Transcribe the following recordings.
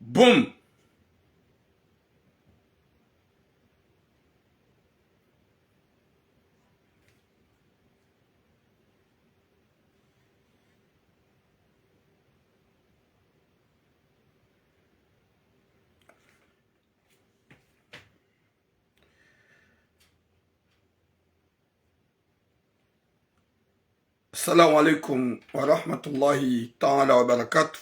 Boum. Assalamu alaikum wa rahmatullahi ta'ala wa barakatuh.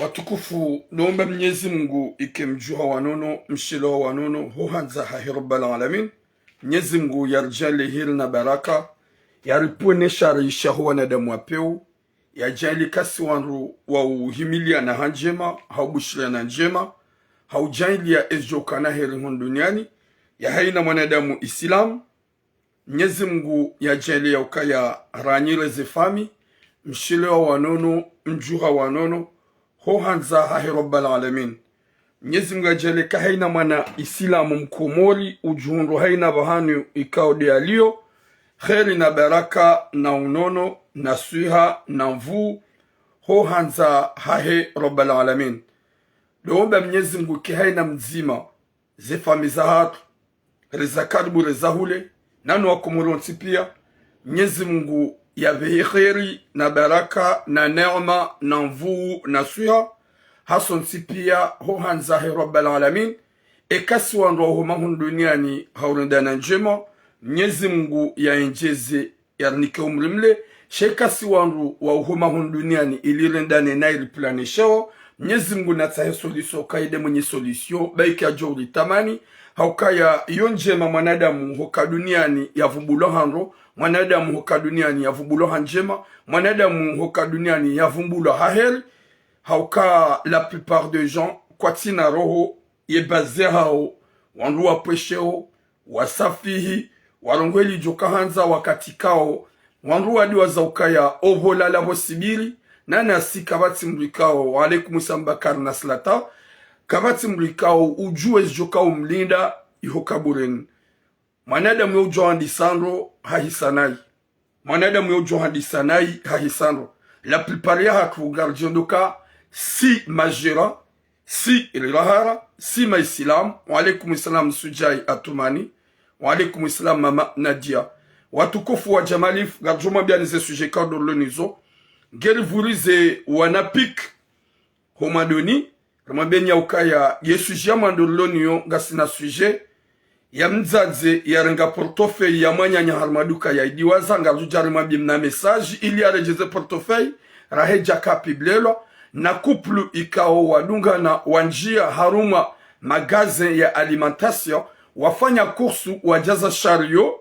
Watukufu, naomba Mwenyezi Mungu ikimjua wanono mshilo wanono huhanza hahi rabbal alamin. Mwenyezi Mungu yarjali hili na baraka yaripune sharisha huwa na damu wapeu yajali kasi wanru wa uhimilia na hanjema haubushiria na njema haujali ya ezjokana heri hon duniani ya haina mwanadamu Islam. Mwenyezi Mungu yajali ya ukaya ranyile zefami mshilo wanono mjuha wanono hohanza hahi rabbal alamin. Mwenyezi Mungu ajaleka haina mwana Islamu mkomori ujuhundu haina bahanu ikaode alio kheri na baraka na unono na suha na mvu hohanza hahi rabbal alamin. Doomba Mwenyezi Mungu ki haina mzima zefami za hatu rizakaribu rizahule nanu wakomoronsi pia. Mwenyezi Mungu yavehi kheri na baraka na neema na mvuu na suha hasonsi pia hohanza hahi rabbal alamin. Ekasi wanro humahun duniani haurendana njema. Mwenyezi Mungu yaenjeze yarnike umrimle shekasi wanru wa humahun duniani ilirendane na iliplanisho. Mwenyezi Mungu natahe solution kaide mwenye solution baiki ya jori tamani haukaya yonjema mwanadamu hoka duniani yavubulo hanro, mwanadamu hoka duniani yavubulo hanjema, mwanadamu hoka duniani yavubulo haheri. Hauka la plupart des gens kwa tina roho yebaze hao wanru wa pwesheo wasafihi warongweli joka hanza wakati kao wanru wadi wazaukaya ovola la hosibiri nana si kabati mrikao wa alaikum sambakar na slata kabati mrikao ujue joka umlinda ihokaburen. Mwanadamu yo johandisandro hahisanai, mwanadamu yo johandisanai hahisandro. La plupart ya hatu gardien doka si majira si ilahara si maislam. Wa alaikum salam sujai atumani wa alaikum salam mama Nadia. Watukufu wa jamalif garjoma bia nize suje kado lonizo ngeri vurize wanapik homadoni ramabenya ukaya yesu jamando lonio gasina suje ya mzadze ya renga portofeuille ya mwanya harmaduka ya idiwaza ngarujari mabim na message ili arejeze portofeuille raheja kapiblelo na kuplu ikao wadunga na wanjia haruma magazin ya alimentation wafanya kursu wajaza shario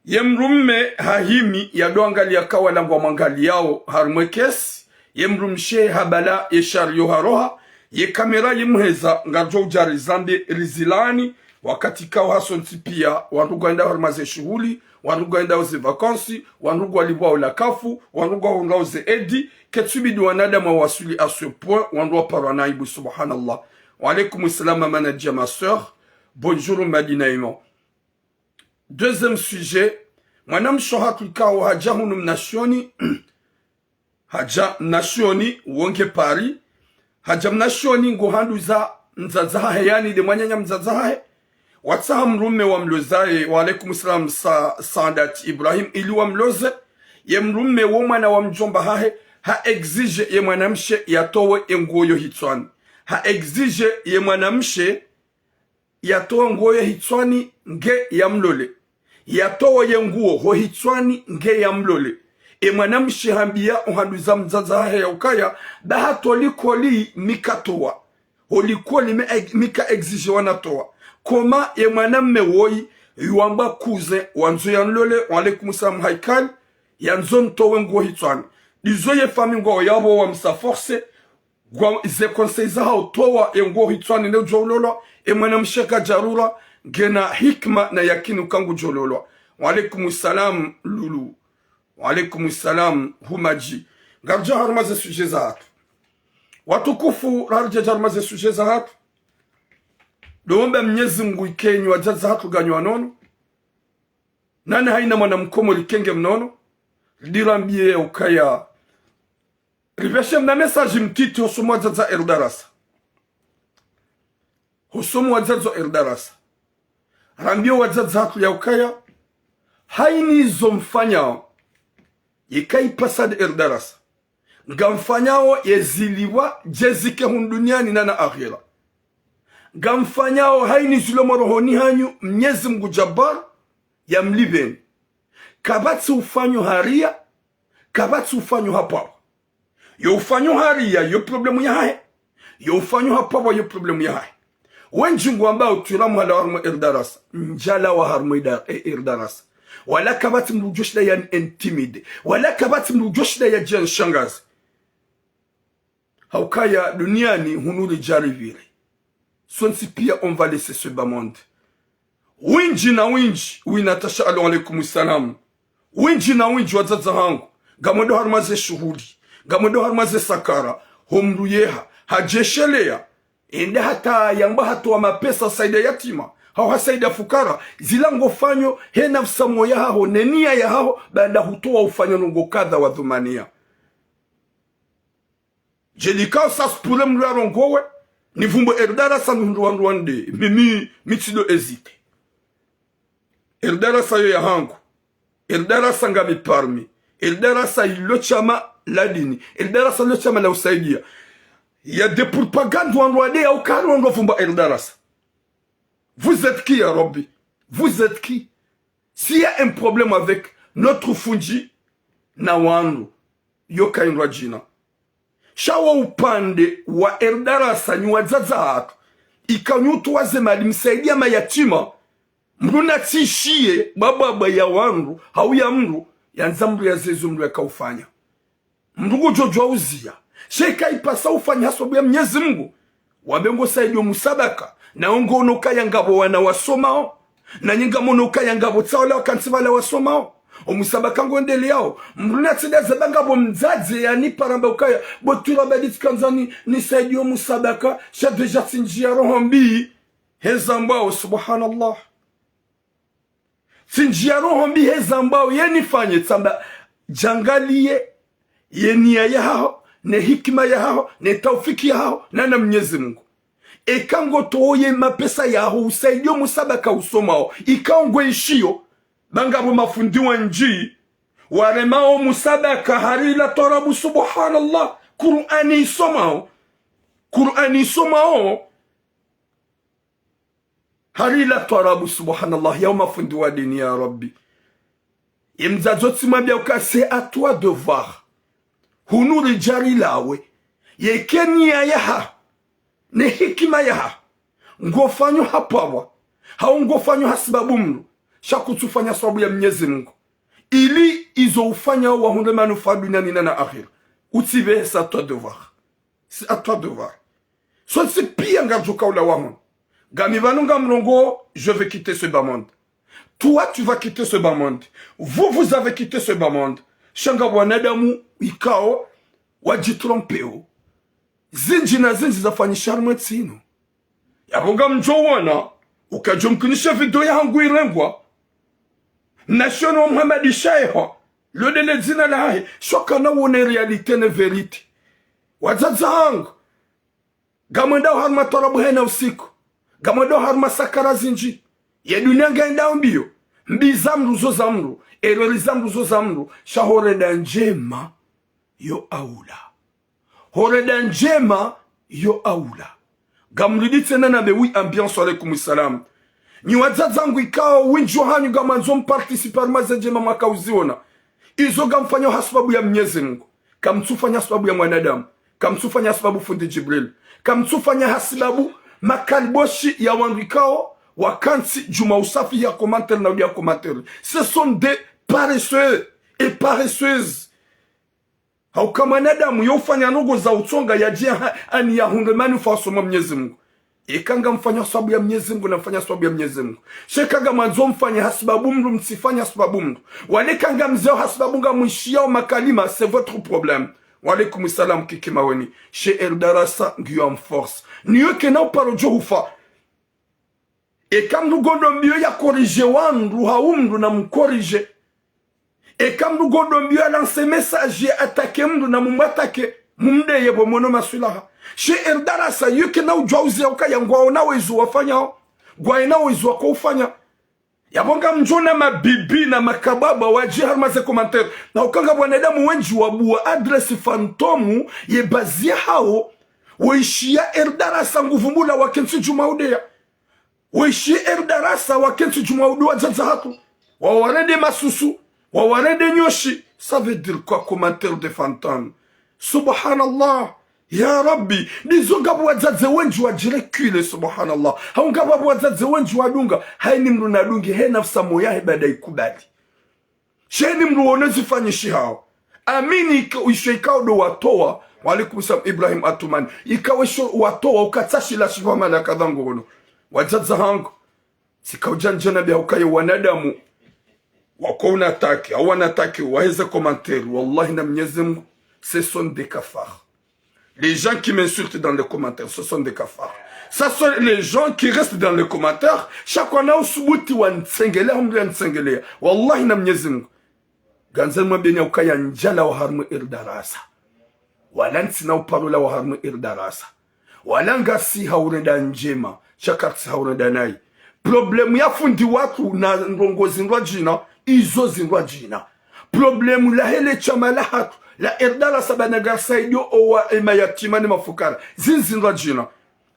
yemrumme hahimi ya doangali ya kawalangu wa mangali yao harumwekesi yemrumshe habala ye shario haroha ye kamera yemheza ngarjo ujari zambi rizilani wakati kao hasonti pia wandugu enda harmaze shughuli wandugu enda uze vakansi wandugu walibwa ulakafu wandugu waunga uze edi ketubidi wanadamu wasuli à ce point wandugu parwana ibu subhanallah. Wa alaikum salam mama Nadia ma soeur, bonjour Madina Iman. Deuxième sujet, mwanam shohatu kao haja hunum nashoni haja nashoni wonke pari haja nashoni ngohanduza mzazaha yani de mwanyanya mzazaha watsaha mrume wa mlozae wa alaikum salam Sadat Ibrahim ili wa mloze ye mrume wa mwana wa mjomba hahe ha exige ye mwanamshe yatowe engoyo hitswani ha exige ye mwanamshe yatowe ngoyo hitswani nge ya mlole yatowe ye nguo ho hitswani nge ya mlole e mwanamshe hambia uhanduza mzazaha ya ukaya bahato likoli mikatowa holikoli mika exige wanatowa koma ye mwanamme woi yuamba kuze wanzo yanlole wa alaikum salam haikal yanzo ntowe nguo hitswani dizo ye fami ngo yabo wa msa force ze conseil za hao toa ngo hitwani ne jololwa mwana msheka jarura gena hikma na yakini kangu jololwa. Wa alaikum salam Lulu. Wa alaikum salam Humaji. Garja harmaze suje za hatu. Watukufu rarja harmaze suje za hatu. Doomba Mwenyezi Mungu ikenyu wajaza hatu ganyo wanono. Nani haina mwana mkomo likenge mnono. Dirambie ukaya. Riveshe mna message mtiti husumu wajaza erdarasa. Husumu wajaza erdarasa. Rambie wajaza hatu ya ukaya. Haini izo mfanyao. Ikai pasad erdarasa. Nga mfanyao yeziliwa jezike hunduniani nana akhira. Nga mfanyao haini zulomo rohoni hanyu Mwenyezi Mungu Jabbar ya mlibeni. Kabati ufanyo haria, kabati ufanyo hapawa. Yo ufanyo haria, yo problemu ya hae. Yo ufanyo hapawa, yo problemu ya hae. Wenjingu ambao tulamu hala harmo erdarasa. Njala wa harmo erdarasa. Wala kabati mrujoshda ya intimide. Wala kabati mrujoshda ya jen shangazi. Haukaya duniani hunuri jari vile. Sonsi pia on va laisser ce bas monde. Winji na winji. Winatasha alo alaikum salam. Winji na winji wazaza hangu. Gamodo harmaze shuhudi. Gamodo harmaze sakara. Homru yeha. Hajeshelea. Ende hata yamba hatu wa mapesa saida yatima. Hawa saida fukara. Zilango fanyo. He nafsa moya hao. Nenia ya hao. Baada hutoa ufanyo nungo kadha wa dhumania. Jelika sas pule mlua rongowe. Nivumbo erdarasa nunduanduande. Mimi mitido ezite. Erdarasa yo ya hangu. Erdarasa ngami parmi. Erdarasa ilo chama ladini. Erdarasa ilo chama la usaidia. Ya de propagande wanduande ya ukari wanduafumba erdarasa. Vous êtes qui, ya Rabbi? Vous êtes qui? S'il y a un problème avec notre fundi, na wandu, yoka inrajina. Shawa upande wa erdarasa ni wazaza hatu. Ikanyutu waze mali msaidia mayatima. Mruna tishie baba ya wandu, hau ya mru, ya nzambu ya zezu mru ya kaufanya. Mrugu jojo uzia. Sheka ipasa ufanya hasobu ya Mwenyezi Mungu. Wabengo saidio musabaka. Na ongo unoka ya ngabo wana wasomao. Na nyinga monoka ya ngabo tawala wakansivala wasomao. Omusabaka ngondele yao. Mruna tida zabangabo mzazi ya niparamba ukaya. Botura baditi kanzani ni saidio musabaka. Shadeja sinjia rohombi. Hezambao subhanallah. Sinjia rohombi hezambao. Yenifanye tsamba jangalie. Yenia ya hao. Ne hikima ya hao. Ne taufiki ya hao. Na Mwenyezi Mungu. Ekango toye mapesa ya hao. Usaidio musabaka usomao. Ikaongwe ishio. Bangabo mafundiwa nji. Waremao musabaka harila torabu subhanallah. Qur'ani isomao. Qur'ani isomao. Harila torabu subhanallah. Yao mafundiwa dini ya Rabbi. Imzazoti mabia uka c'est à toi de voir. Hunuri jari lawe. Yekenia yaha. Ne hikima yaha. Ngofanyo hapawa. Hao ngofanyo hasibabu mnu. Shakutufanya sababu ya Mwenyezi Mungu. Ili izo ufanya wa hunde manufaa duniani na akhira. Utibe c'est à toi de voir. C'est à toi de voir. Soit c'est pire ngajuka ula wahon. Gamivanu mrongo, je vais quitter ce bas monde. Toi, tu vas quitter ce bas monde. Vous avez quitté ce bas monde. Shanga wanadamu ikao wajitrompeo. Zinji na zinji zafanyi sharma tsino. Yabonga mjowana. Ukajumkunisha video ya hangu irengwa. National Muhammad Shaiho. Le dele zina la hae. Shoka na wone realite ne verite. Wazaza hangu. Gamandao harma torabu hena usiku. Gamandao harma sakara zinji. Ya dunia gaenda mbio. Mbi zamru zo zamru. Erori zamru zo zamru. Shahoreda njema yo aula. Horeda njema yo aula. Gamridite nana be wi ambiance alaikum salam. Ni wazazangu ikao winjo hanyu gamanzom participar mazenjema makauziona. Izo gamfanyo hasbabu ya Mwenyezi Mungu. Kamtufanya hasbabu ya mwanadamu. Kamtufanya hasbabu fundi Jibril. Kamtufanya hasbabu makaliboshi ya wangikao wakansi juma usafi ya commentaire na udia commentaire. Ce sont des paresseux et paresseuses. Hauka mwanadamu yofanya nugo za utonga ya jia ani ya hundemani ufasoma Mwenyezi Mungu. Ikanga mfanya sababu ya Mwenyezi Mungu na mfanya sababu ya Mwenyezi Mungu. Shekaga mwanzo mfanya hasibabu mru msifanya hasibabu mru. Walekanga mzeo hasibabu nga mwishiao makalima, c'est votre problème. Walaikum salam kikimaweni. Chez Eldarasa Guillaume Force. Niyo kena uparojo hufa. E kam nugondo mbio ya korije wandu haumdu na mkorije. E kam nugondo mbio ya lance message ya atake mdu na mumatake. Mumde yebo mono masulaha. Chez Eldarasa yu kena ujauzi ya ukaya ngwa ona wezu wafanya. Gwa ina wezu wako ufanya. Yabonga mjona mabibi na makababa waji harmaze komantere. Na ukanga wanadamu wenji wabuwa adresi fantomu ye bazia hao. Weishia Eldarasa nguvumbula wakensi jumaudea. Weishia Eldarasa wakensi jumaudea jaza hatu. Wawarende masusu. Wawarende nyoshi. Ça veut dire quoi commentaire de fantôme? Subhanallah. Ya Rabbi, nizo ngabu wazaze wenji wajirekule subhanallah. Hau ngabu wazaze wenji wadunga. Hai ni mru nadungi, he nafsa moya hebada ikubali. She ni mru onezi fanyishi hao. Amini isho ikao do watoa. Walikum salam Ibrahim Atumani. Ikawe isho watoa ukatashi la shifa malaka dhangu ono. Wazaza hangu. Sika ujanjana bia ukaye wanadamu. Wako unataki, au wanataki, waheze komentari. Wallahi na Mwenyezi Mungu, ce sont des cafards. Les gens qui m'insultent dans les commentaires, ce sont des cafards. Ça sont les gens qui restent dans les commentaires. Chaque fois, on a subuti wa nsengele, on a nsengele. Wallahi na Mwenyezi Mungu. Ganzel mwabeni ya ukaya njala wa harmu Eldarasa. Walansi na uparula wa harmu Eldarasa. Walangasi haurenda njema. Shakarsi haurenda nai. Problemu ya fundi watu na ndongo zindwa jina. Izo zindwa jina. Problemu la hele chama la hatu. La Eldarasa banagarsa idio owa ema yatimani mafukara. Zinzindwa jina.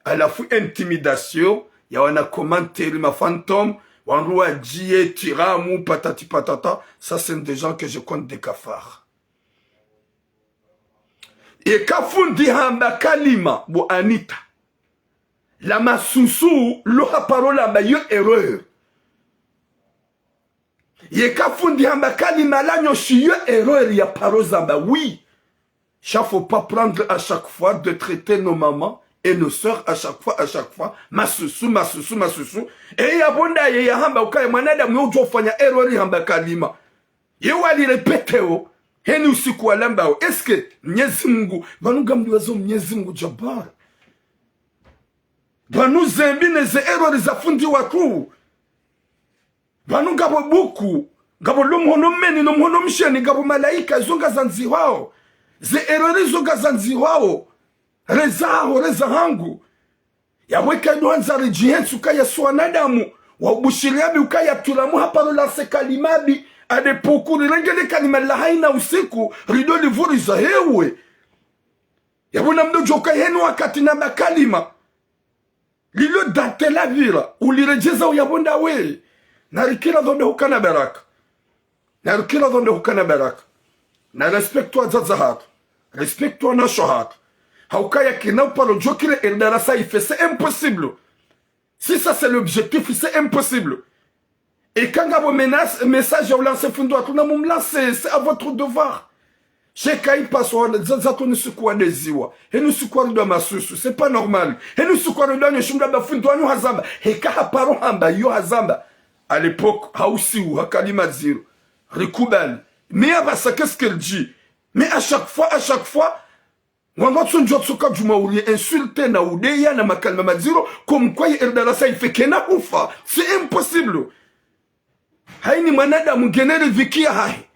Alafu intimidation. Ya wana komanteri ma fantôme. Wanrua jie, tiramu, patati patata. Ça c'est des gens que je compte des cafards. Et kafundi hamba kalima bo Anita. La masusu loha parola ba yo erreur. Et kafundi hamba kalima la nyoshi yo erreur ya parozamba. Oui. Il ne faut pas prendre à chaque fois de traiter nos mamans et nos sœurs à chaque fois. Masusu. Et yabonda ye hamba ukaya mwanada myojo fanya erreur hamba kalima. Ye wali repete o. Heni usiku wa lamba o. Eske Mwenyezi Mungu banuga mbiwazo Mwenyezi Mungu jabara. Banu zembine ze erreur za fundi watu. Banu gabo buku. Gabo lumhono meni no mhono msheni gabo malaika zonga zanzi wao. Ze erreur zonga zanzi wao. Reza hangu. Yaweka nwanza rejihensu kaya suanadamu. Wabushiriabi ukaya tulamu hapa lola se kalimabi. Ade poku nirengele kalima la haina usiku. Rido livuri za hewe. Yabuna mdojo kaya henu wakati na makalima. Lilo date la vira. Ulirejeza uyabunda we. Narikila dhonde hukana baraka. Na respect-toi zazahat. Respect-toi na shohat. Haukaya kinau palo jokile Eldarasa il fait, c'est impossible. Si ça c'est l'objectif, c'est impossible. Et quand vous menace message vous lancez fundo atuna mum lancer, c'est à votre devoir. Cheka ipaso zato nisukwa deziwa. He nisukwa ndo masusu, c'est pas normal. He nisukwa ndo nyoshimda ba fundo anu hazamba. He kaha paro hamba yo hazamba. À l'époque, hausi ou hakalima zero. Rikubal. Mais Abassa, qu'est-ce qu'elle dit? Mais à chaque fois, on va se dire que tu m'as insulté na oudeya na makalma maziro comme quoi Eldarasa il fait kena ufa. C'est impossible. Haini manada mungenere vikia hai.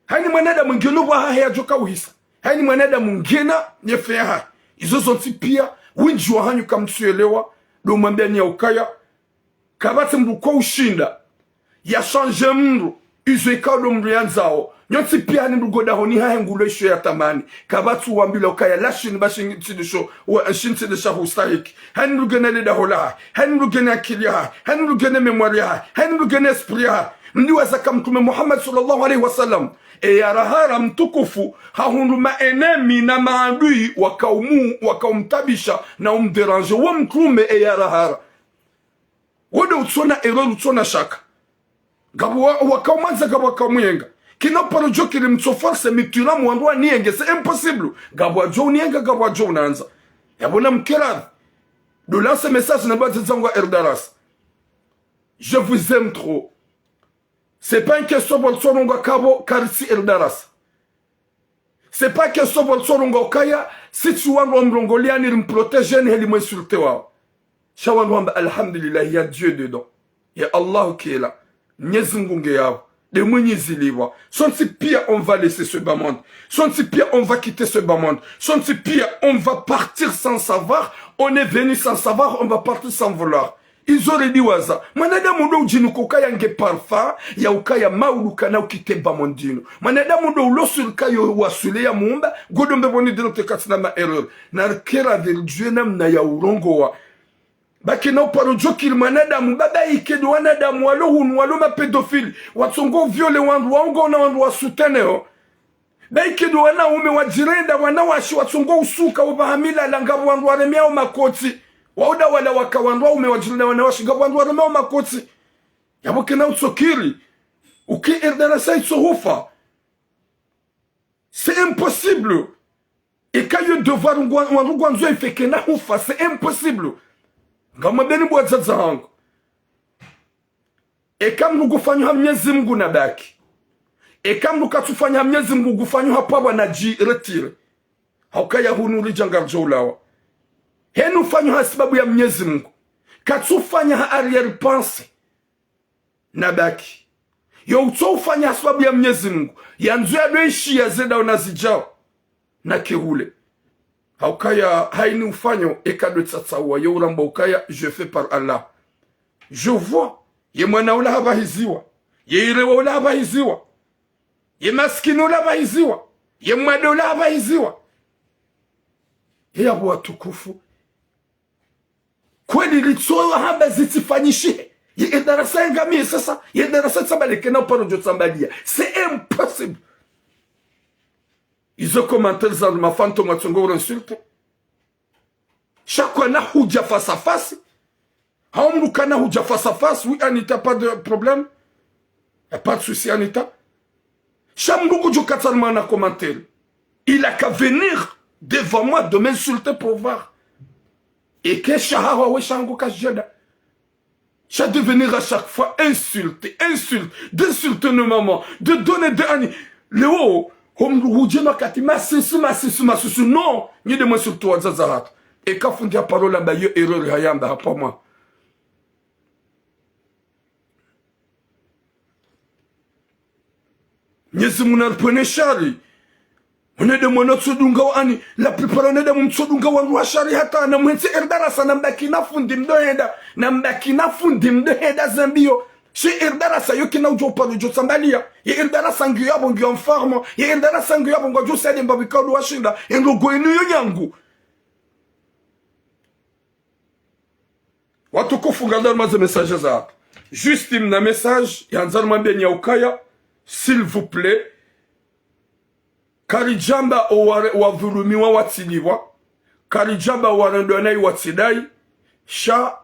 Haini manada mungenu wa hai ajoka uhisa. Haini manada mungena nyefe hai. Izo zonti pia winji wa hanyu kamtuelewa do mwambia ni ukaya kabati mbuko ushinda ya change mru izo ikado mrianzao. Nyoti pia ni mrugoda honi hae ngulo isho ya tamani. Kabatu wambila ukaya lashin bashin tidisho wa shin tidisha hustahiki. Hani mrugene lida hola hai. Hani mrugene akili hai. Hani mrugene memory hai. Hani mrugene esprit hai. Mniwa zaka mtume Muhammad sallallahu alaihi wasallam. E ya rahara mtukufu hahundu maenemi na maadui wakaumtabisha na umderanje. Wa mtume e ya rahara. Wode utsona ero utsona shaka. Gabu wakaumanza gabu wakamwenga. kina paro jo kile mtsoforce mituna mwandwa nienge c'est impossible gabwa jo nienge gabwa jo nanza yabona mkera de lancer message na base zangwa Erdaras. Je vous aime trop. C'est pas une question de Bolsonaro Kabo Karisi Erdaras. C'est pas une question de Bolsonaro Kaya si tu vois Mongolian il me protège et il m'insulte wa. Shawalwamba alhamdulillah il y a Dieu dedans. Il y a Allah qui est là. Nyezungunge yao. De Mouniziliwa. Son si pire on va laisser ce bas monde. Son si pire on va quitter ce bas monde. Son si pire on va partir sans savoir. On est venu sans savoir, on va partir sans vouloir. Ils auraient dit waza. Manada mundo ujinuko kaya nge parfa, ya ukaya mauluka na ukite bamondino. Manada mundo ulosul kayo wasule ya mumba, godombe boni dinote katina ma erreur. Na kera del juenam na ya urongo wa. Baki na uparo jokil manada mbaba ikedo wanada mwalo hunwalo ma pédophile. Watsongo viole wandu wango na wandu wasuteneo. Baikedo wana ume wajirenda wana washi watsongo usuka ubahamila langabu wandu waremia makoti. Wauda wala wakawandwa ume wajirenda wana washi gabu wandu waremia makoti. Yaboke na utsokiri. Uki Erdarasa itsohufa. C'est impossible. Et quand il devoir wandu gwanzo ifeke na hufa, c'est impossible. Ngama beni bwazaza hangu. E kam nugufanya hamnyezi Mungu na baki. E kam nukatufanya hamnyezi Mungu gufanya hapa na ji retire. Haukaya hunuri jangarjo ulawa. Henu fanyo ha sababu ya Mwenyezi Mungu. Katufanya ha arrière pensée na baki. Yo utofanya ha sababu ya Mwenyezi Mungu. Yanzu ya doishi ya zeda unazijao na kirule. Haukaya haini ufanyo ekado tsatsawa yo uramba ukaya je fais par Allah. Je vois ye mwana ula habahiziwa. Ye irewa ula habahiziwa. Ye maskini ula habahiziwa. Ye mwade ula habahiziwa. Ye abu watukufu. Kweli litsoa haba zitifanyishe. Ye Erdarasa ngami sasa. Ye Erdarasa tsabaleke na uparo jo tsambalia. C'est impossible. Ils ont commenté les ma fantôme à son insulte. Chacun a houdia face à face. Haumrukana houdia face à face. Oui, Anita, pas de problème. Y a pas de souci, Anita. Chamroukou Djokatalman a commenté. Il a qu'à venir devant moi de m'insulter pour voir. Et que Shahara ou Shango Kajada. Ça devenir à chaque fois insulter, d'insulter nos mamans, de donner de Annie. Léo. Non, ni de moi sur toi, Zazarat. Et quand on dit la parole, il y a erreur, il y a pas moi. Ni si mon alpone chari. On est de mon autre sodunga ani. La plupart on est de mon sodunga wa chari hata na mwense Erdarasa na mbakina fundim do heda. Na mbakina fundim do heda Zambio. Chez Erdarasa yo kina ujo palo jo sambalia. Ye Erdarasa nguya bongo en farm. Ye Erdarasa nguya bongo jo sede mbabika do washinda. Endo go enu yo nyangu. Watu kufunga ndalma ze message za. Juste na message ya nzalma benya ukaya. S'il vous plaît. Karijamba wa vulumi wa watiliwa. Karijamba wa randonai watidai. Sha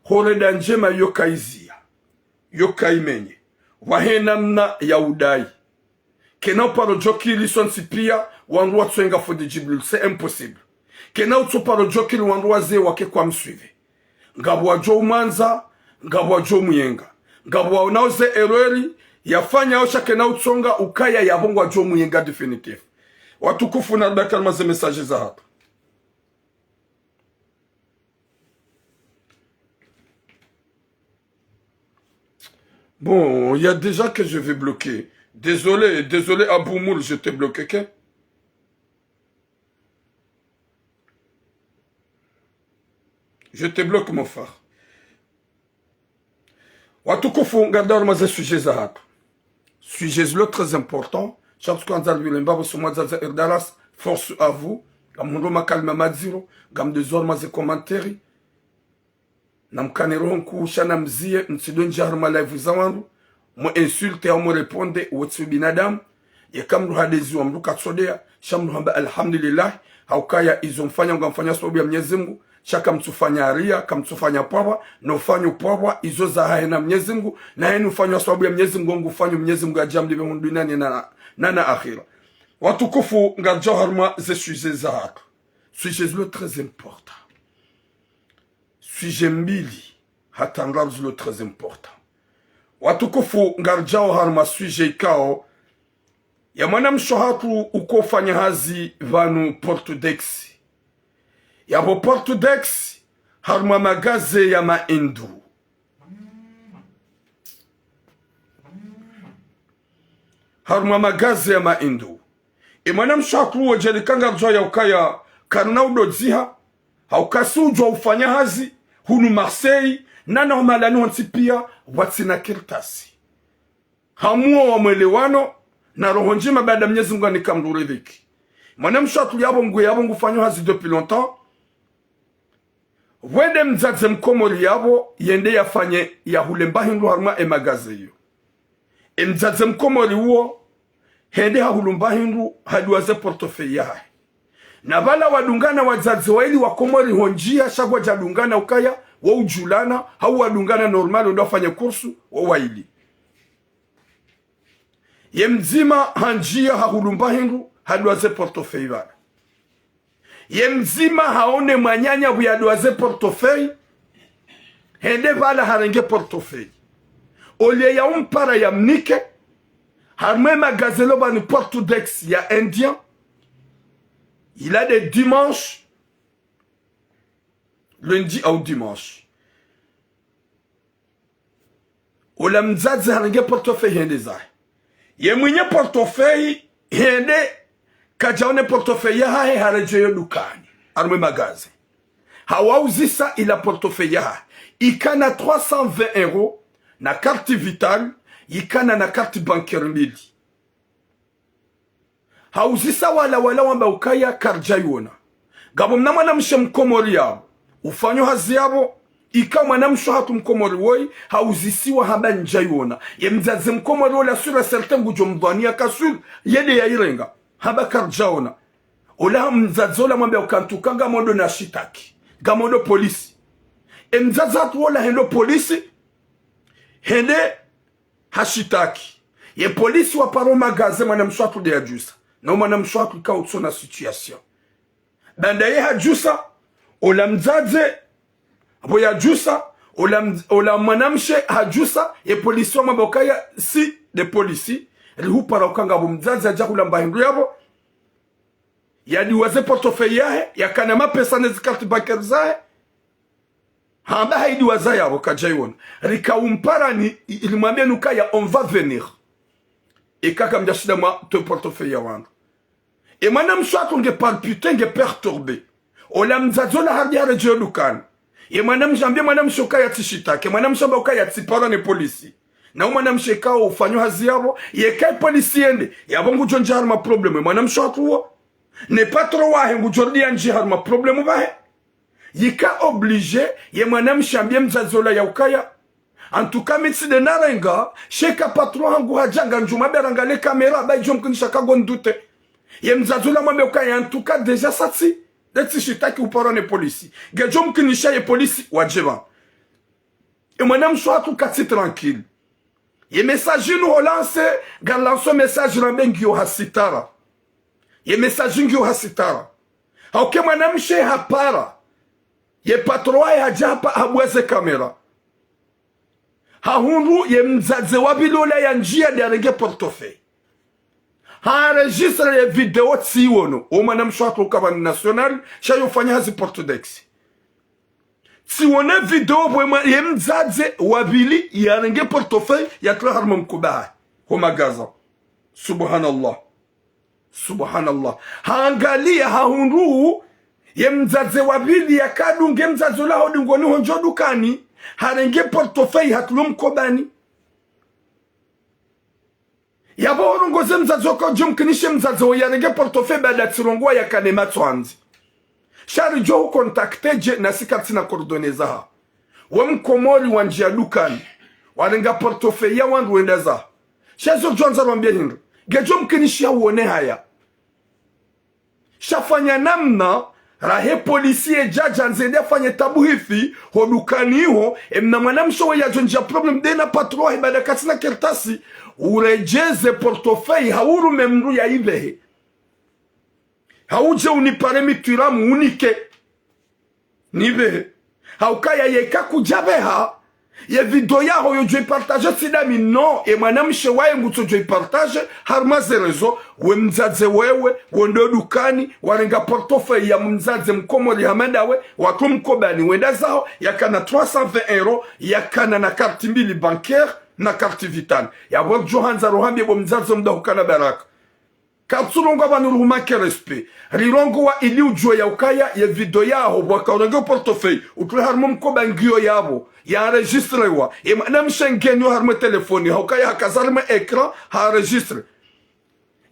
horeda njema yokaizia. Yokaimenye. Wahenamna ya udai. Kena uparo jokili sonsi pia wanruwa tsuenga fode Jibril. C'est impossible. Kena utuparo jokili wanruwa ze wake kwa msuive. Ngabwa jo umanza, ngabwa jo muyenga. Ngabwa unauze erori, yafanya osha kena utsonga ukaya yabongwa jo muyenga definitif. Watukufu na dakalma ze messages za hapa. Bon, il y a déjà que je vais bloquer. Désolé, Abou Moul, je t'ai bloqué, que? Je te bloque, mon frère. Watukufu, regardez moi ce sujet zahat. Sujet le très important. Chaque fois qu'on a vu le mbabo sur moi zaza Erdaras, force à vous. Gamundo makalma madziro, gam de zor maze commentaire. Namkaneronku shana mzie msidon jarma live zawandu. Mo insulte au mo répondre wotsu binadam. Ye kamru hadezi wa mruka tsodea. Shamru hamba alhamdulillah. Haukaya izomfanya ngamfanya sababu ya Mwenyezi Mungu. shaka mtufanya ria kamtufanya pwabwa na ufanyo pwabwa izo za hae na Mwenyezi Mungu na henu ufanywa sababu ya Mwenyezi Mungu ufanyo Mwenyezi Mungu ajamli be duniani na akhira. Watukufu ngarja harma ze sujet za hatu sujet lo très important sujet mbili hata ngarja lo très important. Watukufu ngarja harma sujet ikao ya mwanamsho hatu ukofanya hazi vanu Portudex yabo Portudex harma magaze ya maindu harma magaze ya maindu mwanamsho hatu wajelikanga rjo ya ukaya karna udodziha haukasujwa ufanya hazi hunu Marseille na normalani wansi pia watsina kirtasi hamuo wa mwelewano na roho njema baada Mwenyezi Mungu anikamduridhiki. Mwanamsho hatu yabo ngufanyo hazi depuis longtemps wende mzaze mkomori yabo yende yafanye ya hulemba hindu harma emagaze yo mzaze mkomori uo hende hahulumba hindu haduwaze portofei yae na bala wadungana wazazi waili wakomori honjia shagwa jadungana ukaya wa ujulana hau wadungana normal ndo afanye kursu wa waili ye mzima hanjia hahulumba hindu haduwaze portofei bana ye mzima haone mwanyanya buyaduaze portofei hende bala harenge portofei olie ya umpara ya mnike harme magazelo bani Portudex ya indien. Il a des dimanches lundi au dimanche ola mzazi harenge portofei hende zae ye mwenye portofei hende kajaone portofei ya hae harejeyo dukani arme magaze hawauzisa ila portofei ya hae ikana 320 € na carte vitale ikana na carte bancaire mbili hauzisa wala wamba ukaya karjayona gabo mna mwanamshe mkomori yabo ufanyo hazi yabo ika mwanamsho hatu mkomori woi hauzisiwa haba njayona ye mzaze mkomori wala sura certain gujo mdwania kasur yede ya irenga haba karjaona ola mzazola mwambia ukantukanga modo na shitaki gamodo polisi mzazatu wala hendo polisi hende hashitaki ye polisi wa paro magaze mwanamsho hatu de ya jusa na mwanamsho hatu ika utsona situation banda ye hajusa ola mzaze abo ya jusa ola mwanamshe hajusa ye polisi wa mabokaya si de polisi rihu para ukanga abo mzaze aja kulamba hindu yabo yadiwaze portofei yahe yakana mapesa nezikati bancaire zahe hamba haidiwaza yabo kajayona rika umparani ilimwambia nukaya on va venir kaka mjashida mwa te portofei ya wangu mwanamsho hatu nge palpite nge perturbe ola mzazola hardi harejeyo dukani mwanamsho ambia mwanamsho kaya tishitake mwanamsho amba ukaya tsipara ne polisi na mwanamsho kao ufanyo hazi yabo yekai polisi yende yabo ngujonja harma probleme mwanamsho hatu uo ne patro wahe ngujordia nji harma probleme bahe yika oblige ye mwanamsho ambia mzazola ya ukaya antuka mitsi de narenga sheka patro hangu hajanga njuma berangale kamera bai jomkunisha kagondute ye mzazola mwambe ukaya antuka deja satsi deti shitaki uparone polisi gejom kinisha ye polisi wajeba mwanamsho hatu kati tranquille ye message nous relance galanso message rambengi yo hasitara ye message ngi yo hasitara hauke mwanamshe hapara ye patroa ya japa habweze kamera hahundu ye mzaze wabilola ya njia derenge portofei enregistre les vidéos tsiwono o mwanamsho hatu ukabani national shayo fanya hazi Portudex tsiwone video bwema ye mzaze wabili yarenge portofeuille ya kla harma mkubaha ho magaza subhanallah subhanallah haangalia hahundu ye mzaze wabili ya kadunge mzaze la hodungoni honjo dukani harenge portofeuille hatulu mkobani yabo horongoze mzaze wako jumkinishe mzaze wa yarenge portofeuille bada tirongwa ya kanema twanzi shari jo kontakte je na sikati na kordoneza ha wamkomori wanjia dukani warenga portofeuille ya wandu wendeza shazo jonza rwambia hindu gejo mkinishia uone haya shafanya namna rahe polisi e jaja nzende afanye tabu hifi hodukani hiho mna mwanamsho wa yajonjia problem dena patro hibada katina kertasi urejeze portofei hauru memru ya ivehe hauje unipare mitiramu unike nivehe haukaya yeka kujabeha ye video yaho yo jwe partage sidami no e mwanamshe wae nguto jwe partage harmaze rezo we mzaze wewe wondo dukani warenga portofeuille ya mzaze mkomori hamadawe watu mkobani wenda zao yakana 320 euro yakana na carte mbili bancaire na carte vitale ya wak johanza rohambi bo mzaze mdahukana baraka katsulongo abanuruhumake respect rirongo wa ili ujwe ya ukaya ye video yaho wakaurenge portofeuille utule harmo mkoba ngio yabo ya enregistre wa e madame Schengen yo harmo telefoni haukaya hakazarme écran ha enregistre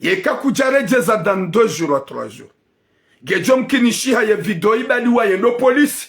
ye kakujarejeza dans 2 jours à 3 jours gejom kinishiha ye video ibaliwa ye no police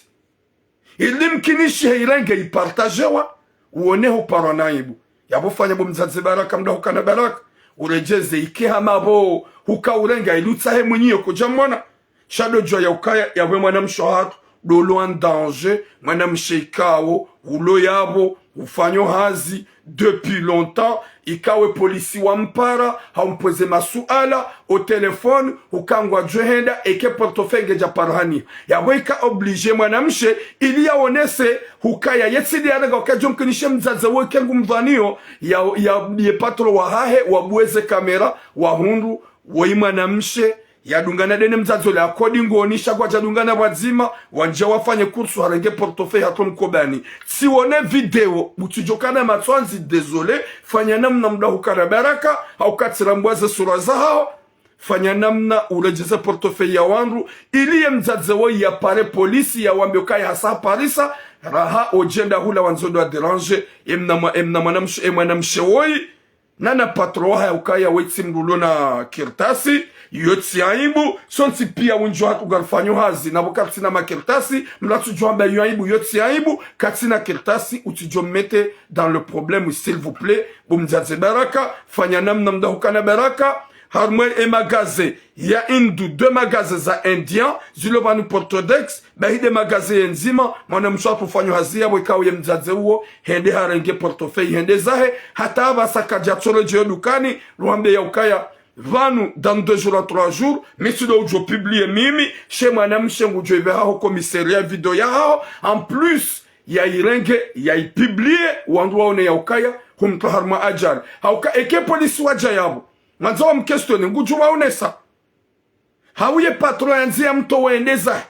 ilim kinishiha irenge ipartagewa uoneho paranaibu yabofanya bo mzaze baraka mda hukana baraka urejeze ikeha mabo hukaurenga ilutsahe mwenyewe kujamona shado jwa ya ukaya yawe mwanamsho hatu dolo en danger mwanamshe ikao ulo yabo ufanyo hazi depuis longtemps ikawe polisi wa mpara haumpoze masuala au telefone ukangwa johenda eke portofeuille ja parhani yawe ika oblige mwanamshe ili yaonese hukaya yetsidi yanaga wakajom kinishe mzaze weke ngumdhanio ya patro wa hahe wabueze kamera wa hundu wa mwanamshe yadungana dene mzazo la kodi ngonisha kwa jadungana wazima wanja wafanye kursu harenge portofeuille hato mkobani sione video butujokana matwanzi désolé fanya namna mda hukana baraka au katirambwaze sura zao fanya namna urejeze portofeuille ya wandu ili mzaze wo ya pare polisi ya wambiokai hasa parisa raha ojenda hula wanzodo wa derange emna mwanamshe woi nana patro haya ukaya wetsi mdulo na kirtasi yotsi aibu sonsi pia winjo hatu garfanyo hazi na wakati na makirtasi mlatu joamba aibu yotsi aibu katina kirtasi utijomete dans le problème s'il vous plaît bumzaze baraka fanya namna mda hukana baraka harmwe e magaze ya indu 2 magaze za indien zilo banu portodex bahide magaze enzima mwana mshapo fanyo hazia wekawo ye mzaze uo hende harenge portofeuille hende zahe hata abasaka jatoro je dukani ruhambe ya ukaya vanu dans 2 jours à 3 jours mesido ujo publie mimi chez mwanamshe ngujo ibeha ho komisaria video ya hao en plus ya irenge ya ipublie wandu waone ya ukaya humto harma ajali hauka eke polisi waja yabo Manzo mkestoni nguju waonesa hauye patro yanzi ya mto waendeza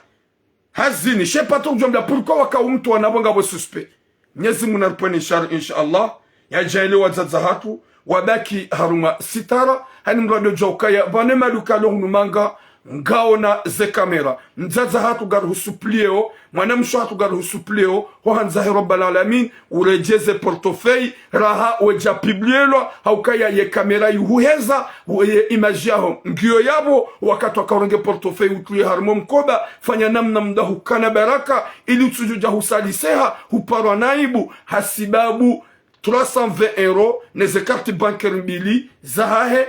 hazini she patro jomda pourquoi waka mtu wanabonga bo suspect Mwenyezi Mungu anaponi inshallah ya jaili wazaza hatu wabaki haruma sitara hani mrado jokaya bane maduka longu manga ngaona ze kamera mzaza hatu garu suplio mwanamsho hatu garu suplio ho hanza rabbal alamin urejeze portofeuille raha weja publielo haukaya ye kamera yuheza ye image yaho ngio yabo wakati wakaronge portofeuille utuye harmo mkoba fanya namna mda hukana baraka ili utujuja husaliseha huparwa naibu hasibabu 320 euro neze carte bancaire mbili zahahe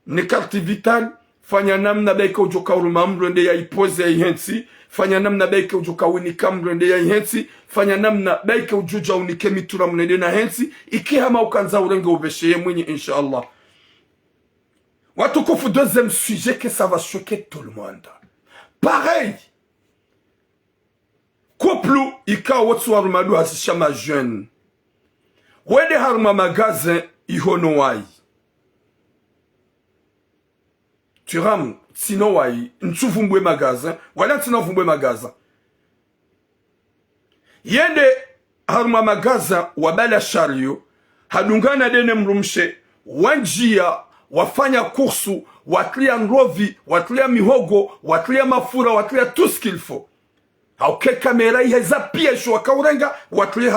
ne carte vitale fanya namna beke ujoka uruma mrende ya ipoze ya ihensi fanya namna beke ujoka unika mrende ya ihensi fanya namna beke ujuja unike mitura mrende na hensi ikihama ukanza urenge uvesheye mwenye inshallah watukufu. Deuxième sujet que ça va choquer tout le monde pareil couple ika wotsu warumadu hasishama jeune wede haruma magazin ihono wai turam sino wai ntuvumbwe magazin wala tina vumbwe magazin yende haruma magazin wabala shario hadungana dene mrumshe wanjia wafanya kursu watlia nrovi watlia mihogo watlia mafura watlia tout ce qu'il faut hauke kamera iheza piesho wakaurenga watlia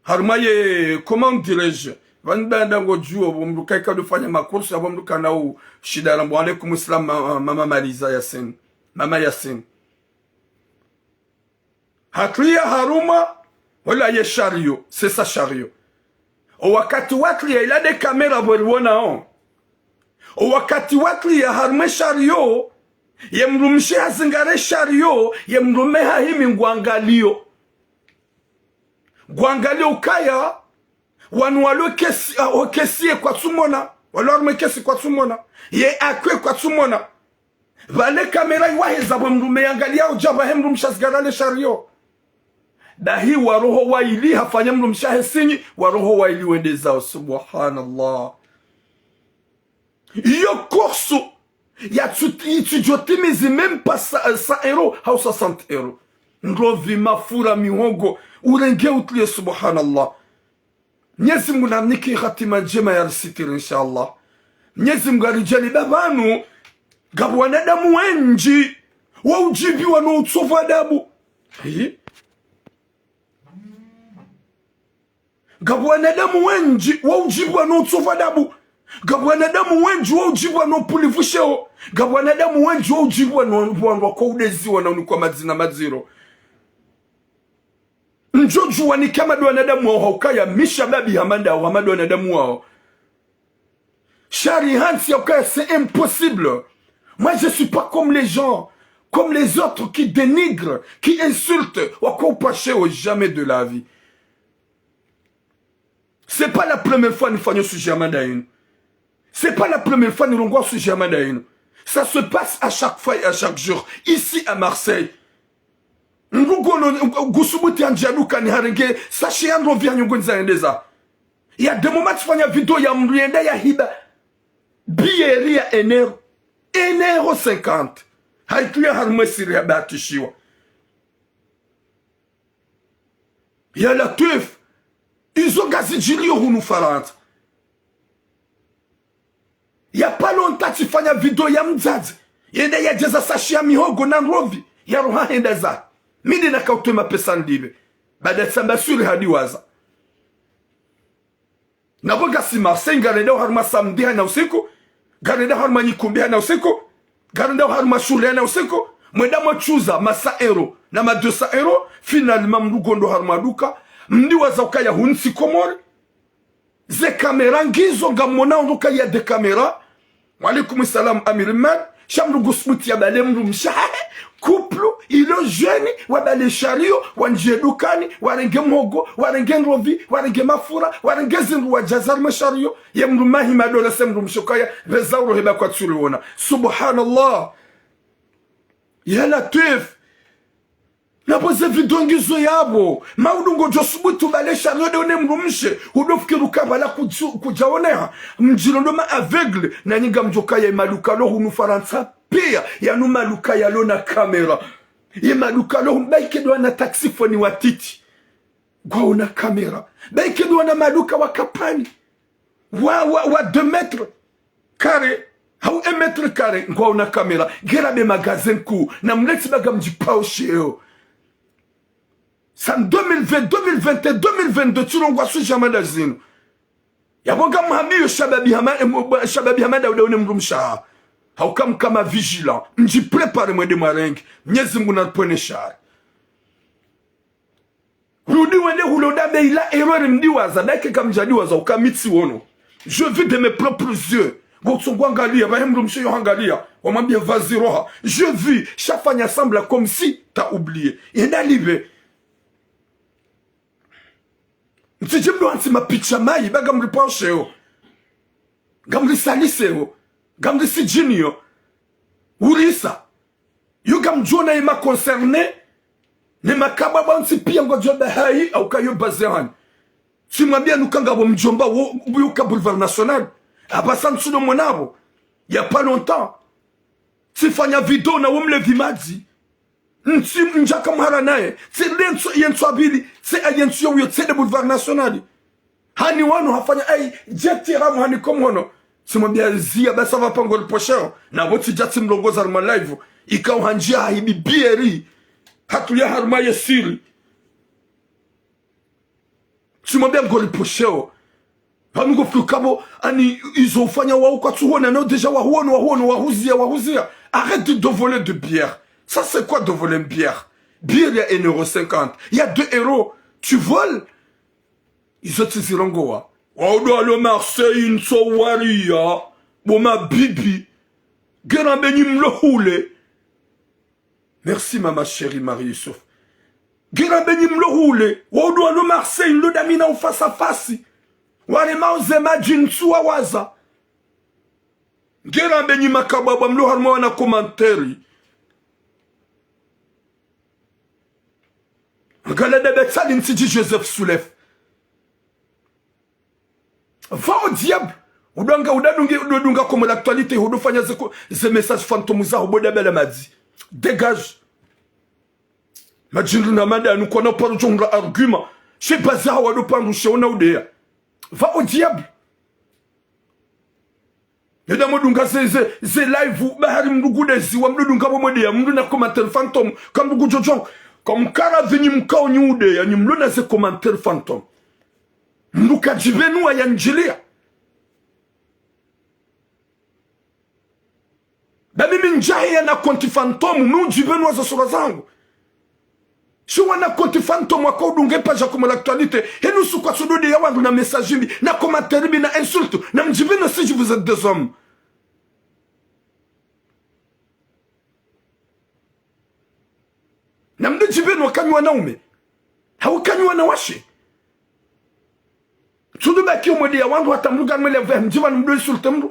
haruma ye comment dirais-je Vanbanda ngojuo bomruka ikadu fanya makursu bomruka na u shidara wa alaikum islam mama Mariza Yasin mama Yasin hatria haruma wala ye shario c'est ça shario o wakati watli ila de kamera boliona on o wakati watli ya haruma shario ye mrumshe hazingare shario ye mrume hahimi ngwangalio kaya wanu walo kesie kwa tsumona walo arme kesi kwa tsumona ye akwe kwa tsumona vale kamera iwaheza bwe mrume yangalia ujaba he mrumsha zgarale shario dahi waroho waili hafanya mrumsha hesinyi waroho waili wende zao subhanallah iyo korso ya tujotimizi même pas 100 euros au 60 euros nrovi mafura mihongo urenge utlie subhanallah Mwenyezi Mungu namniki hatima njema ya risitiri inshallah Mwenyezi Mungu arijali babanu gabu wanadamu wenji wa ujibi wano utsofu adabu gabu wanadamu wenji wa ujibi wano utsofu adabu gabu wanadamu wenji wa ujibi wano pulivusheo gabu wanadamu wenji wa ujibi wano kwa udezi wano kwa mazina maziro Njoju wani kama do wanadamu wao haukaya mishababi hamanda wa hamada wanadamu wao Shari hansi haukaya c'est impossible. Moi je suis pas comme les gens, comme les autres qui dénigrent, qui insultent, wako pacheo jamais de la vie. C'est pas la première fois nous faisons sujet à Mandaïn. C'est pas la première fois nous l'on sujet à Mandaïn. Ça se passe à chaque fois et à chaque jour. Ici à Marseille. Il y a des moments tu fais une vidéo ya mrienda ya hiba billeri ya enero 50 haikuya harmesiri ya batishiwa ya la teuf izo gazijilio hunu faranta ya pas longtemps tu fanya vidéo ya mzazi yenda ya jeza sashi ya mihogo na nrovi ya roha henda za mimi na kautema pesa ndibe baada samba suri hadiwaza Naboga si Marseille garenda harma samedi na usiku garenda harma nyikumbi na usiku garenda harma shule na usiku mwenda mchuza masa euro na ma 200 euro finalement mrugondo harma duka mndi waza ya hunsi komori ze kamera ngizo ngamona ondoka ya de kamera wa alaikum salam amirman shamru gusmuti ya bale mru mshahe couple ilo jeune wabale shario wanje dukani warenge mogo warenge nrovi warenge mafura warenge zinru wajazar mashario ya mru mahima dola semru mshokaya rezauro heba kwa tsuliona subhanallah ya latif napoze vidongizo yabo maudungo josubutu bale shario de one mru mshe udofikiru kabala kujaoneha mjilondoma aveugle na nyinga mjokaya imalukalo hunu faransa pia ya numa luka ya lona kamera yema luka lo mbaike do na taxifoni watiti gwa una kamera baike do na maluka wakapani wa 2 mètres carrés au 1 mètre carré gwa una kamera gera be magazin ku na mleti baga mjipao sheo san 2020 2021 2022 tulongwa su jamada zinu yabonga mhamiyo shababi hamada udone mrumsha haukam kama vigilant mji prepare mwende marengi Mwenyezi Mungu napone shari rudi wende huloda beila erreur mdiwaza dake kamjadiwaza ukamitsi wono je vis de mes propres yeux gotsongwa angalia bahemru mshiyo angalia wamwambia vazi roha je vis shafanya sembla comme si t'as oublié yenda live mtijimdo ansi mapicha mai baga mripansheo gamri saliseo gamri si junior urisa yuga mjona ima concerné ne makaba bansi pia ngojoba hai au kayo bazehan simwambia nukanga bo mjomba yuka boulevard national abasan tsuno monabo ya pas longtemps sifanya video na wumle vimazi njaka mhara naye si lenso yenso abili si ayenso yo tsede boulevard national hani wano hafanya ai jetiramu hani komono simwambia zia basa vapango liposheo na woti jati mlongoza haruma live ikaw hanjia hibi bieri hatulia haruma yesiri simwambia mgo liposheo hamingo fikabo ani izo ufanya wao kwa tuona nao deja wahuono wahuzia arrête de voler de bière. Ça c'est quoi de voler une bière? Bière il y a 1,50 €, il y a 2 €, tu voles ils ont tes irongoa. Oh, dans le Marseille, une soirée, bon, ma bibi, Gerambenim le houle, Merci mama chérie Marie Youssouf. Gira benyi mlo hule. Waudu alo Marseille ndo damina ufasa fasi. Wale mauzema jinsu wawaza. Gira benyi makababa mlo harma wana komanteri. Gala de Betsali nsiji Joseph Soulef. Va au diable. Udadunga comme l'actualité. Udofanya ze messages fantômes za uboda bela madi. Dégage. Majindu na mada nous connaissons pas le argument. Je sais pas ça ou ado pandu shona udea. Va au diable. Yeda modunga ze live bahari mdugu dezi wa mdunga bomodea mdu na commentaire fantôme comme mdugu jojong comme kara veni mkao nyude ya nyumlo na ze commentaire fantôme. Mdu kajibenu wa yanjilia. Ba mimi njahi na konti fantôme mu jibenu wa za sura zangu. Si on a compte fantôme à Koudunge, pas comme l'actualité, et nous sous quoi de yawan na message, na commentaire, na insulte, na m'djibine si je vous êtes des hommes. Na m'djibine wa kanywana ume. Ha wa kanywana washe. Tudu baki umode yawan wa tamruga mele vem, m'djibane m'do insulte m'do,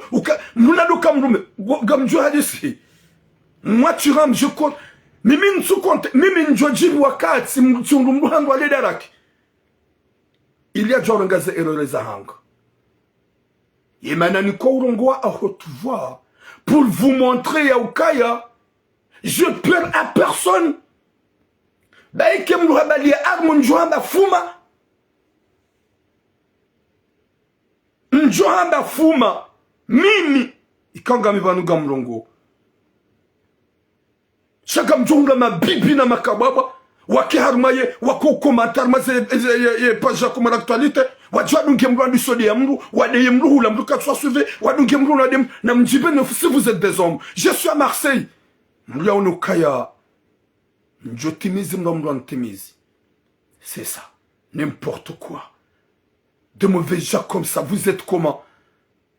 m'duna do kamrume, gamjo hadisi. Moi tu ram, je compte. Mimi nsukonte, mimi njojibu wakati mchungu wa lideraki. Il y a jorangaze eroreza hanga. Yemana ni kourongwa a haute voix pour vous montrer ya ukaya. Je perds à personne. Baike mruhabali armo njohamba fuma. Njohamba fuma. Mimi. Ikanga mibanuga mrongo. Chaka mjunga mabibi na makababa wake harumaye wako komentar maze page comme l'actualité wajua dunge mrandi sodi ya mru wadeye mru hula mru katwa suive wadunge mru na dem na mjibe si vous êtes des hommes. Je suis à Marseille. Mru ya unukaya njotimizi mru antimizi. C'est ça. N'importe quoi. De mauvais gens comme ça. Vous êtes comment?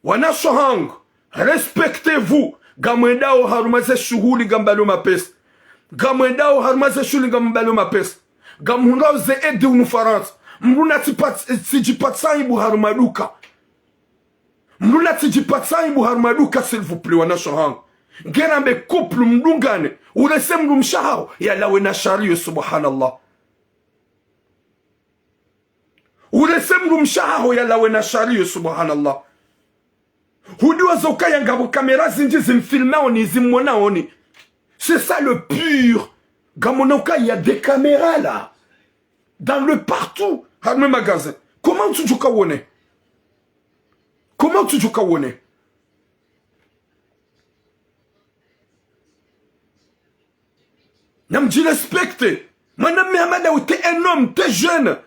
Wana shohang. Respectez-vous. Gamwendao harumaze shughuli gambalo mapesa. Gamwendao harumaze shughuli gambalo mapesa. Gamhundao ze ede unufaransa. Mruna tijipatsa ibu harumaduka. Mruna tijipatsa ibu harumaduka s'il vous plaît wana shohang. Gerambe couple mdungane. Urese mrumshahao. Yalawe na shariyo subhanallah. Urese mrumshahao yalawe na shariyo subhanallah. Hudiwa zokaya ngabo kamera zinji zimfilma oni zimona oni. C'est ça le pur. Gamonoka, il y a des caméras là. Dans le partout. Dans le magasin. Comment tu joues kawone? Comment tu joues kawone? Namdi respecte. Madame Mihamada, t'es un homme, t'es jeune.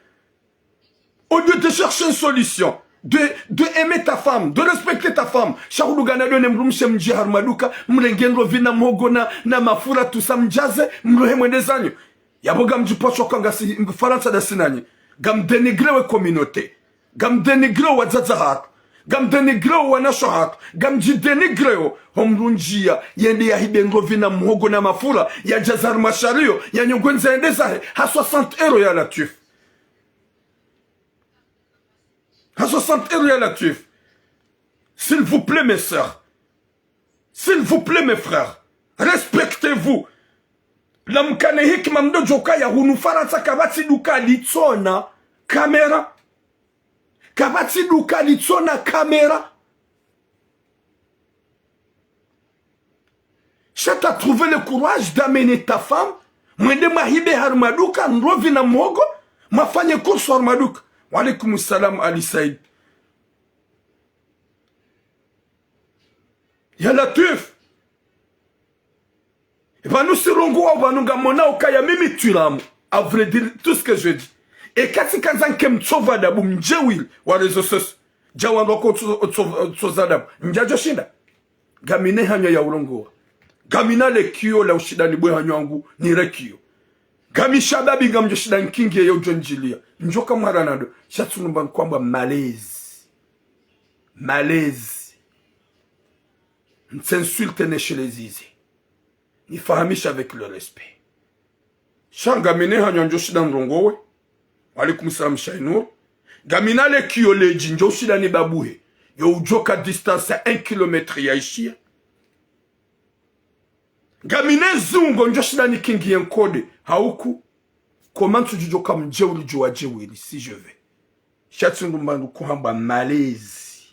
Au lieu de chercher une solution. De aimer ta femme, de respecter ta femme. Shahudu ganado ne mrumshe mji harmaduka, mrengenro vina mhogo na mafura tusamjaze, mruhemwe dezanyo. Yaboga mjipocho kanga si Faransa da sinani. Gam denigrewe communauté. Gam denigrewe wazazahat. Gam denigrewe wanashohat. Gam jidenigrewe homrunjia. Yende ya hibengo vina mhogo na mafura. Ya jazar mashario. Ya nyongwenza endezahe. Ha 60 € ya latif. À 60 € à la tuif. S'il vous plaît, mes sœurs. S'il vous plaît, mes frères. Respectez-vous. Lamkane hikma mdo joka ya hunu faransa kabati duka litsona caméra. Kabati duka litsona caméra. Chata trouvé le courage d'amener ta femme. Mwende mahibe harmaduka nrovi na mwogo. Mafanye kursu harmaduka. Wa alaikum salam Ali Saïd. Ya Latif. Et ben nous serons quoi, va nous gamona au kaya mimi tulamu. À vrai dire tout ce que je dis. Et kasi kanzan kem tsova dabu mjewil wa réseaux sociaux. Jawan roko tsoza dabu. Njajo shinda. Gamine hanya ya urongo. Gamina le kio la ushida ni bwe hanyangu ni rekio. Gami shababi gamjo shida nkingi ya ujonjilia. Njoka mwaranado. Shatsunumba kwamba malaise. Malaise. N'insulte ne chez les easy. Ni fahamish avec le respect. Shangamine hanyonjo shida nrongowe. Walikum salam shainur. Gamina le kiyoleji njo shida ni babuhe. Yo ujoka distance ya 1 kilometre ya ishia. Gamine zungo njo shida ni kingi yenkode. Hauku. Comment tu jujoka mjeuri juwa jewiri si je vais. Shatsundu mbandu kuhamba malezi.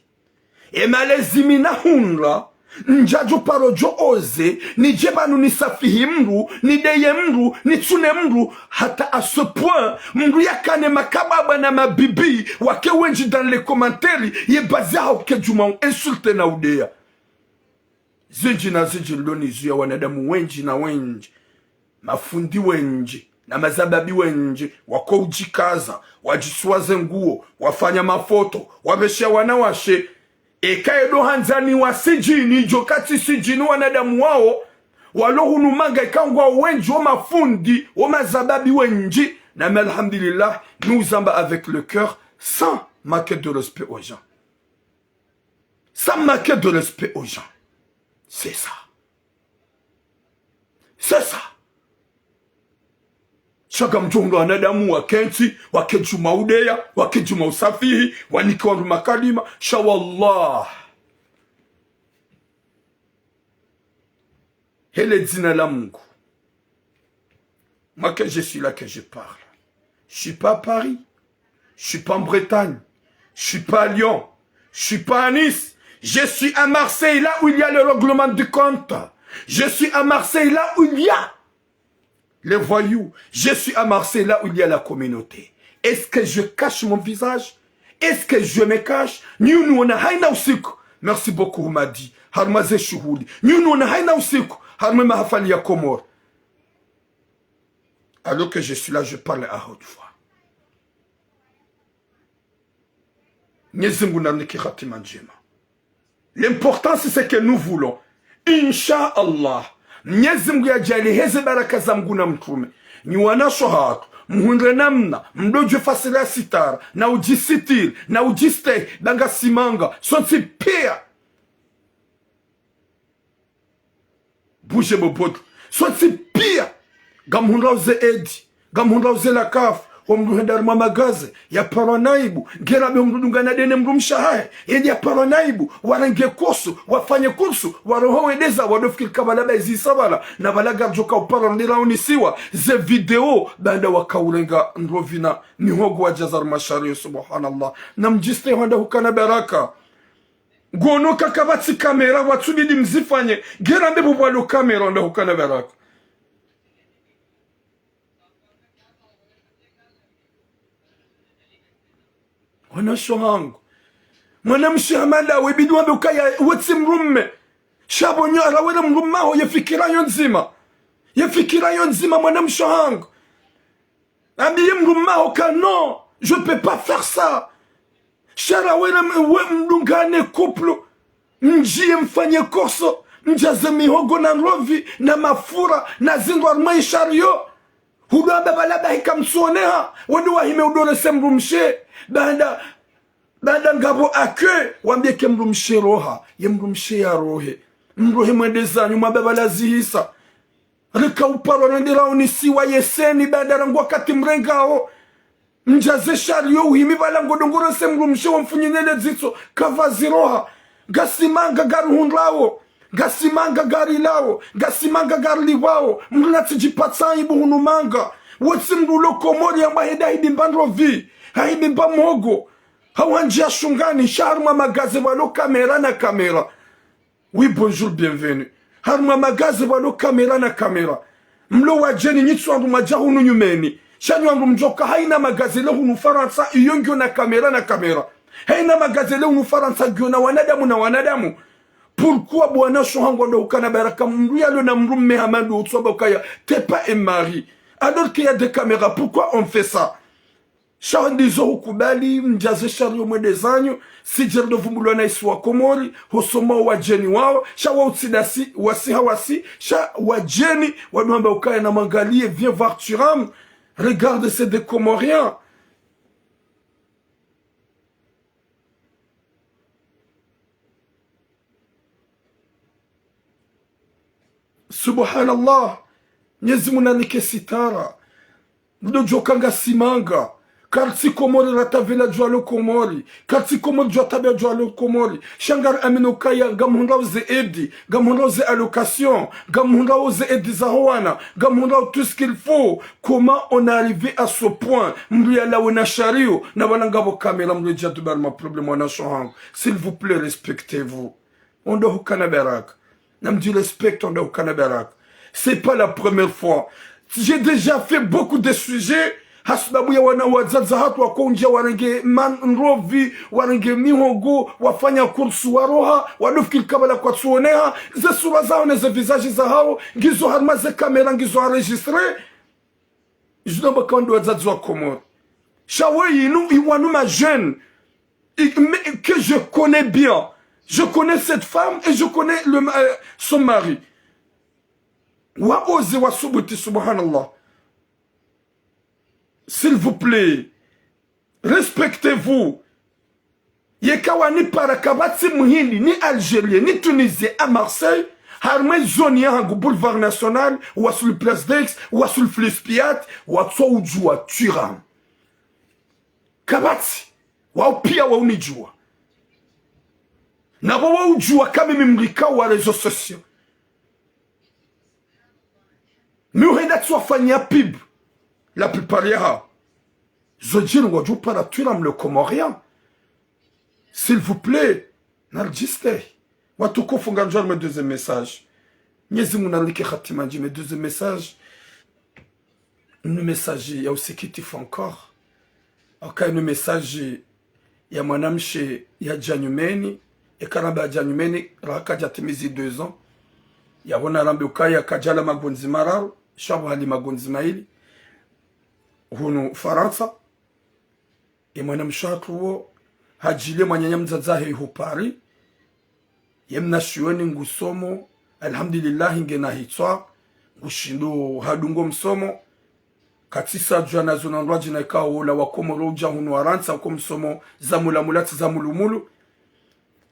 E malezi mina hunra. Njajo parojo oze, ni jebanu ni safihi mru, ni deye mru, ni tsune mru, hata à ce point, mru yakane makababa na mabibi, wake wenji dans les commentaires, ye bazi hao kejuma insulte na udea. Zinji na zinji loni zuya wanadamu wenji na wenji, mafundi wenji, na mazababi wenji, wako ujikaza, wajisuaze nguo, wafanya mafoto, wamesha wanawashe, eka edo hanzani wa sijini, jokati sijini wanadamu wao, walo hunumanga ikangwa wenji, wama fundi, wama zababi wenji, na alhamdulillah, nous amba avec le cœur, sans manquer de respect aux gens. Sans manquer de respect aux gens. C'est ça. C'est ça. Shaka mtungu wanadamu wakenti, wakejuma udeya, wakejuma usafihi, waniki wandu makalima, shawallah. Hele dina la Mungu. Moi que je suis là que je parle. Je suis pas à Paris. Je suis pas en Bretagne. Je suis pas à Lyon. Je suis pas à Nice. Je suis à Marseille, là où il y a le règlement du compte. Je suis à Marseille, là où il y a les voyous. Je suis à Marseille, là où il y a la communauté. Est-ce que je cache mon visage? Est-ce que je me cache? Nous, on a haina usiku. Merci beaucoup, Madi. Harmaze shuhuli. Nous, on a haina usiku. Harme mahafali ya Komor. Alors que je suis là, je parle à haute voix. L'important, c'est ce que nous voulons. Inch'Allah. Mwenyezi ya jali heze baraka za Mungu na mtume. Ni wanasho hatu. Muhundre namna. Mdoje fasila sitara. Na ujisitiri. Na ujiste. Danga simanga. Sonsi pia. Bouge mobodu. Sonsi pia. Gamuhundra uze edi. Gamuhundra uze la kafu. Wamduhendar mamagaze ya paranaibu ngerabe mrudungana dene mrumshahae yedi ya paranaibu warange kursu wafanye kursu warohoedeza wadofikiri kabalaba izisabala na balaga joka uparandira unisiwa ze video banda wakaurenga ndrovina nihogo wa jazar mashari subhanallah na mjiste honda hukana baraka gonoka kabatsi kamera watsubidi mzifanye ngerabe bubwalo kamera honda hukana baraka. Wanasho hangu. Mwanamshi hamada webidu wambe ukaya wetsi mrumme. Shabonyo arawele mrummaho yefikira yonzima. Yefikira yonzima mwanamshi hangu. Abiye mrummaho ka non. Je peux pas faire ça. Sharawele mdungane couple. Mjie mfanye korso. Mjaze mihogo na nrovi. Na mafura. Na zindu armai shario. Hudamba balaba hika msuoneha. Wadu wahime udore semrumshe. Banda ngabo ake wambie ke mrumshe roha ye mrumshe ya rohe mrohe mwendeza nyuma baba lazihisa rika uparo nandira unisiwa yeseni banda rangwa kati mrengao mjaze shario uhimi bala ngodongoro se mrumshe wamfunyinele zitso kavazi roha gasimanga garuhundrawo gasimanga garilao gasimanga garliwao mrunati jipatsa ibu hunumanga wotsi mrulo komori yamba heda hidi mbandro vi haidi mba mogo hawanjia shungani sharma magaze walo kamera na kamera. Oui bonjour bienvenue harma magaze walo kamera na kamera mlo wajeni nitsu andu majahunu nyumeni shani wandu mjoka haina magaze le hunu faransa iyongyo na kamera haina magaze le hunu faransa gyo na wanadamu pourquoi bwana shohango ndo ukana baraka mru yalo na mru mehamadu utsoba ukaya t'es pas un mari alors qu'il y a des caméras pourquoi on fait ça? Shahandizo hukubali mjaze shario mwedezanyo sijerdo vumbulwana isi wa Komori hosoma wajeni wao shawa utsidasi wasi hawasi sha wajeni wanuamba ukaya na mangalie viens voir Turam regarde c'est des Comoriens. Subhanallah Mwenyezi Mungu anike sitara mdo jokanga simanga karti komori ratavela jwalo komori karti komori jwatabe jwalo komori shangar amino kaya gamhunauze edi gamhunauze allocation gamhunauze edi zahoana gamhunau tout ce qu'il faut. Comment on est arrivé à ce point? Mbria la wena shario na wanangabo kamera mbria jatubar ma problème wana shohang. S'il vous plaît, respectez-vous. On doit hukana berak. Namdi respecte, on doit hukana berak. C'est pas la première fois. J'ai déjà fait beaucoup de sujets. Hasbabu ya wana wazaza hatu wakonja wanenge manrovi wanenge mihogo wafanya kursu waroha wanufikiri kabala kwa tsuoneha ze sura zao na ze visage za hao ngizo harma ze kamera ngizo enregistre jinoba kando wazaza wa Komoro shawe yinu iwanuma jeune que je connais bien. Je connais cette femme et je connais son mari. Wa oze wa subuti subhanallah. S'il vous plaît, respectez-vous. Yekawa ni parakabati muhindi, ni Algérien, ni Tunisien à Marseille, harmé zonia hangu boulevard national, ou sur le place d'Aix, ou sur le Flespiat, ou à Tsoudjoua, Turam. Kabati, wa pia wa unijua. Na wa ujua kama mimrika wa réseaux sociaux. Miuhenda tuwafanya pib. La plupart ya Zodjin wajou para turam le Comorien. S'il vous plaît, n'argiste. Watuko funganjol mes deuxième message. Nyezi munalike khatimanji mes deuxième message. Une message ya aussi qui tif encore. Aka une message ya mwanamshe ya Janyumeni. Et karamba Janyumeni raka jatimizi 2 ans. Ya wana rambe ukaya kajala magonzi mararu. Shabu hali magonzi maili. Hunu Faransa. E mwanamshatu wo hajile mwanyanya mzazahe hupari. Yemna shiweni ngusomo. Alhamdulillah ingena hitwa. Ngushindo hadungo msomo. Katisa jwana zonandwa jina ikao la wakomoro uja hunu waransa wakomsomo zamula mulati zamulumulu.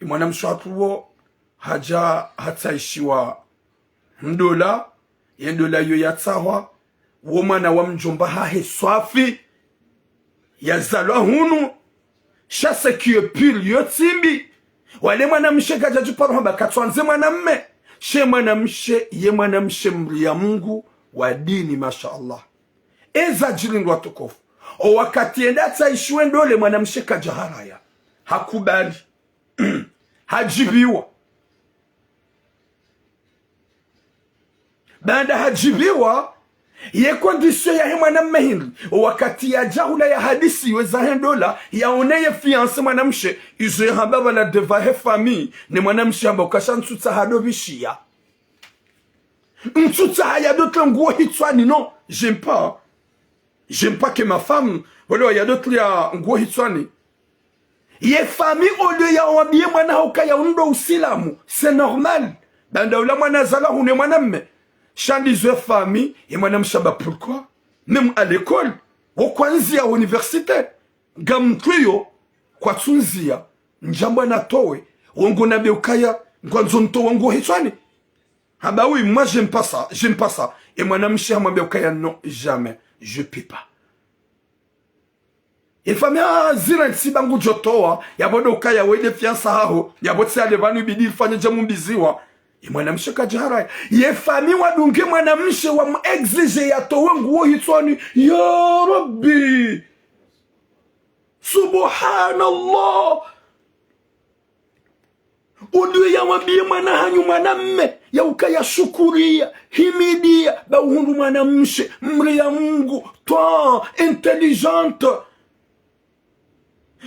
E mwanamshatu wo haja hataishiwa $1. $1 yo yatsawa. Womana wa mjomba hahe swafi ya zalwa hunu shase kiyo pili yotimbi wale mwanamshe gajaji parohamba katwanze mwanamme she mwanamshe ye mwanamshe mri ya Mungu wa dini masha Allah eza jilindwa tukofu o wakati enda taishiwe ndole mwanamshe kajaharaya hakubali hajibiwa baada hajibiwa ye kondisyo ya mwana mehindri wakati ya jahula ya hadisi weza $1 yaoneye fiancé mwanamshe izo ya hambaba la devahe famille ni mwanamshe hamba ukasha ntsuta hado bishia ntsuta haya d'autres nguo hitwani non j'aime pas que ma femme wale ya d'autres ya nguo hitwani ye famille au lieu ya wabie mwana hauka ya undo usilamu c'est normal banda ula mwana zala hune mwanamme Chandizwe famille, et madame Shaba, pourquoi? Même à l'école, au kwanzia à l'université, gamtuyo, kwa tsunzia, njamba na towe, wango na beukaya, ngwanzonto wango hitwani. Ah bah oui, moi j'aime pas ça. Et madame Shama beukaya, non, jamais, je peux pas. Et famille, zira si bangu jotowa, yabodo kaya wede fiansa hao, yabotse alevanu bidi fanya jamumbiziwa. Ye mwanamshe kajaharaya. Ye fami wadunge mwanamshe wa exige ya towe nguo hitwani. Ya Rabbi. Subhanallah. Udwe ya wabie mwanahanyu mwanamme. Ya ukaya shukuria. Himidia. Ba uhundu mwanamshe. Mri ya Mungu. Toa. Intelligente.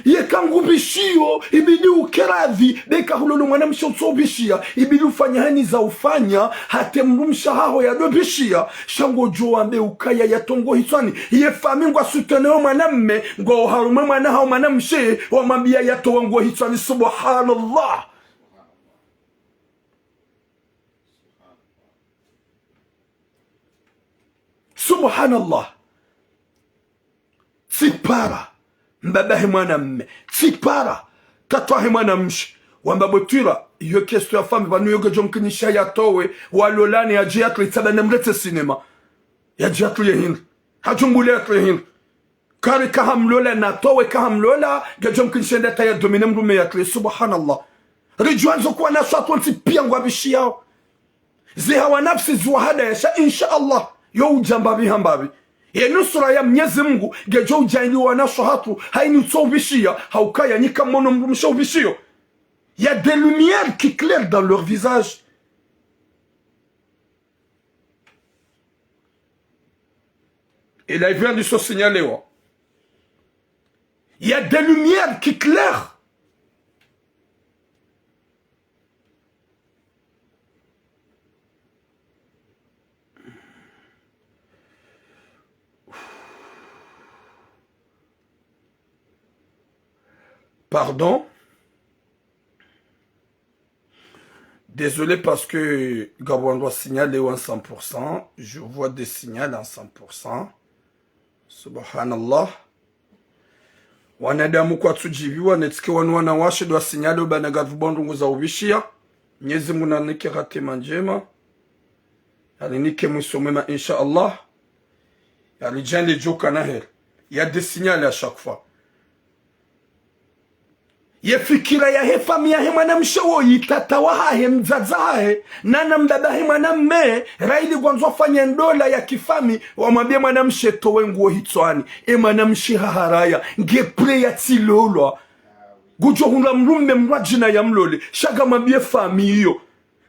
Ye kangu bishio, ibidi ukeravi, beka hulolo mwanamsho tso bishia, ibidi ufanya hani za ufanya, hate mrumsha haho ya do bishia, shango joambe ukaya ya tongo hitwani, ye fami ngwa suteneo mwanamme, ngwa harume mwanaha mwanamshe, wa mambia ya to wango hitwani, subhanallah. Subhanallah. Sipara. Mbabahe mwanamme tipara tatwahe mwanamshi wambabotwira iyo kesto ya fami vanu yoga jomkinisha ya towe walolani ya jiatli tabana mrete sinema ya jiatli ya hindi hajumbule atlehin kari kahamlola na towe kahamlola gajom kinshenda taya domine mrume yatle subhanallah rijuanzo kuwa na swatwanti pia ngwabishia ziha wa nafsi zuwahada yasha insha Allah yo ujambabi hambabi ya nusura ya Mwenyezi Mungu gejo ujaili wa naso hatu haini utsovishia haukaya nika mono mrumisha uvishio. Il y a des lumières qui clairent dans leur visage. Et là, il vient de se signaler. Il y a des lumières qui clairent. Pardon. Désolé parce que Gabon doit signaler en 100%. Je vois des signaux en 100%. Subhanallah. Wanadamu kwa tujibiwa netike wana washe doa signalo banagavu bondu za ubishia. Mwenyezi Mungu na nike hatima njema. Yani nike mwisomema insha Allah. Yani jende joka naher. Il y a des signaux à chaque fois. Ye fikira ya he famia he mwanamshe wo yitatawa hahe mzaza hahe nana mdada he mwanamme raili gwanzo fanya ndola ya kifami wamwambie mwanamshe towe nguo hitwani mwanamshe haharaya ngepre ya tilolwa gujo hunda mrume mwajina ya mlole shaga mwambie fami hiyo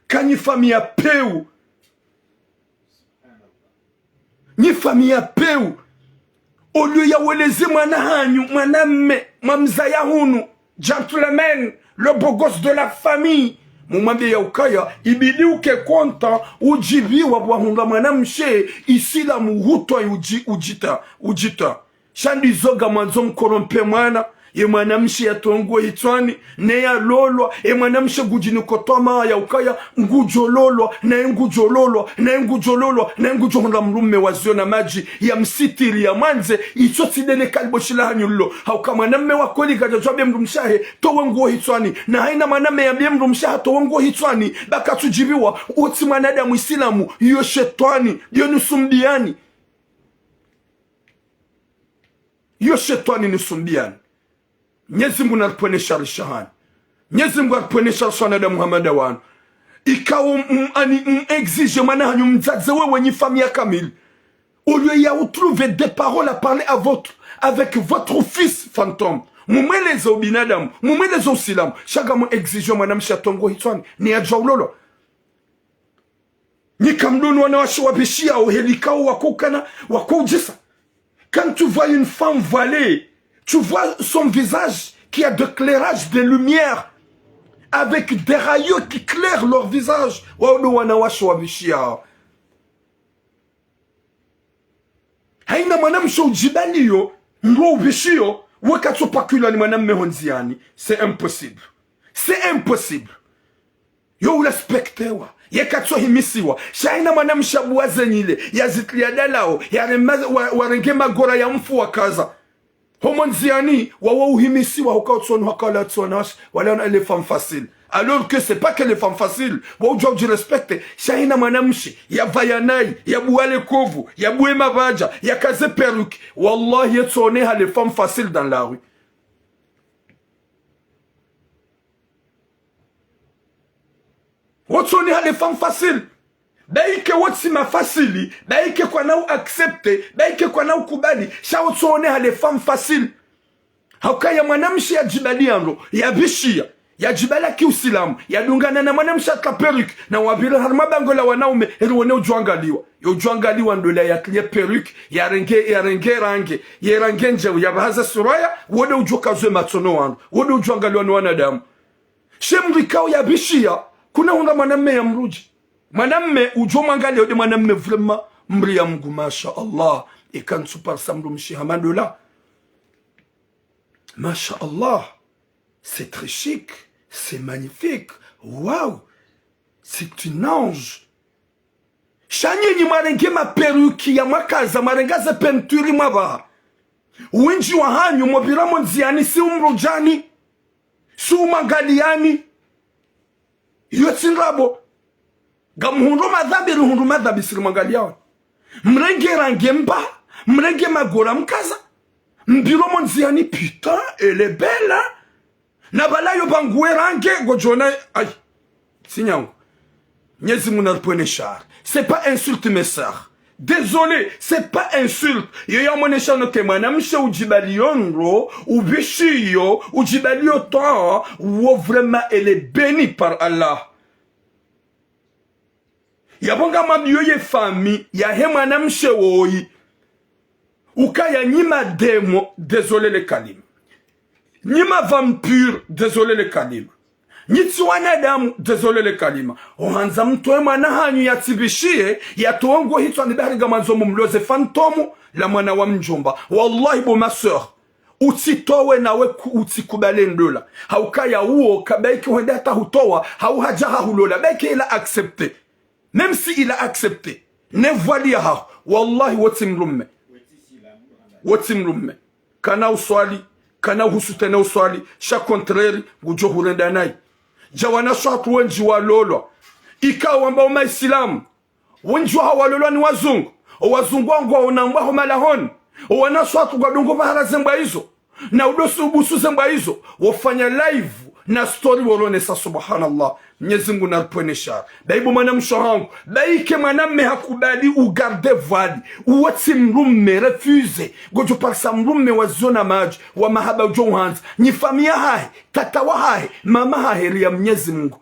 kanyi fami ya peu ni fami ya peu olio ya weleze mwana hanyu mwanamme mamzaya hunu gentleman, le beau gosse de la famille. Mumambe ya ukaya, ibidi uke konta, ujivi wabwahunga manamshe, isi la muhuto ujita. Shandi zoga manzom korompe mwana, ye manamshe ya tongo hitwani, ne ya lolo, ye manamshe gujini kotoma ya ukaya, ngujo lolo, na ngujo lolo, na ngujo lolo, na ngujo honda mrume wazio na maji, ya msitiri ya manze, ichoti dene kalbo shila hanyulo, hauka maname wakoli kajajwabe mrumshahe, towe nguo hitwani, na haina maname ya bie mrumshaha towe nguo hitwani, baka tujibiwa, uti manadamu isilamu, yo shetwani, yo nusumbiani. Yo shetwani nusumbiani. Mwenyezi Mungu anaponesha rishahani. Mwenyezi Mungu anaponesha sana da Muhammad wanu. Ikawa exige mana hanyu mzaze wewe nyi famille kamili. Au lieu ya vous trouver des paroles à parler avec votre fils fantôme. Mumweleze ubinadamu, mumweleze usilamu. Shaga mu exige mwanamshi atongo hitwani ni ajawlolo. Ni kamdunu wanawashi wabishia au helikao wakukana wakujisa. Quand tu vois une femme voilée, tu vois son visage qui a de l'éclairage, de lumière, avec des rayons qui clairent leur visage. Haina mwanamsho ujibaliyo, mro ubishio, wakatu pakula ni mwanamme honziani. C'est impossible. C'est impossible. Yo ulespektewa. Yekatso himisiwa. Shaina mwanamsha buwaze nyile. Yazitlia dalao. Warenge magora ya mfu wa kaza. Homonziani, wawa uhimisiwa hukautsono hakala tsonash, wala elle est femme facile. Alors que c'est pas qu'elle est femme facile. Wa ujwa uji respecte. Shahina manamshi, ya vayanai, ya buwale kovu, ya buwe mavaja, ya kaze perruque. Wallahi yetsone ha les femmes faciles dans la rue. Watsone ha les femmes faciles. Baike wotsi mafasili, baike kwa nao accepte, baike kwa nao kubali, shaotsone ha les femmes faciles. Haukaya mwanamshi ya jibali yango, ya bishia, ya jibala kiusilamu, ya dungana na mwanamshi ya perruque, na wabila harma bangola wanaume, elu wane ujuangaliwa. Ujuangaliwa ndola ya klia perruque, ya renge range, ya range njewe, ya bahaza suraya, wode ujuka zwe matono wangu, wode ujuangaliwa na wanadamu. Shemrikao ya bishia, kuna hunda mwanamme ya mruji. Mwanamme ujomwangalia ode mwanamme vraiment mri ya Mungu masha Allah ikansu par samdu mshihamandola. Masha Allah, c'est très chic, c'est magnifique, waouh, c'est une ange. Shanye ni marenge ma perruque ya makaza marengaze penturi mwabaha. Winji wa hanyu mwabira monziani si umrujani, si umangaliani, yotinrabo. Gamuhundo madhabi ruhundo madhabi siri mangaliawa. Mrenge range mba, mrege magora mkaza mbilo monziani putain elle est belle hein? Na balayo banguwe range gojona ay sinyangu nyezi munalpone char c'est pas insulte mes sœurs désolé c'est pas insulte yoya mone chano ke mwanamshe ujibalionro ubishiyo ujibalio to wo vraiment elle est bénie par Allah yabonga mabyo ye famille ya he mwanamshe woyi ukaya nyima demo désolé le kalima nyima vampire désolé le kalima nyitsuwana damu désolé le kalima ohanza mtoe mwana hanyu yatibishie yatuongo hitwa nibariga manzo mumloze fantomu la mwana wa mjomba wallahi bo ma sœur utitowe nawe utikubale ndola haukaya uo kabaiki wende hata hutowa hauhajaha hulola baiki ila accepter même si il a accepté ne voili ha wallahi wotimrumme kana uswali kana husutene uswali sha contraire gujo hulenda nai jawana shatu wenji walolo ikawa ambao maislamu wenji hawalolo ni wazungu wangu wanamba ho malahon wana shatu gadongo bahara zemba hizo na udosu busu zemba hizo wafanya live na story wolone sa subhanallah Mwenyezi Mungu narponesha baibu mwanamsho wangu baike mwanamme hakubali ugarde voile uwati mrumme refuse gojo parsa mrumme wa zona maji wa mahaba ujohanza ni familia hai tata wa hai mama hai ya Mwenyezi Mungu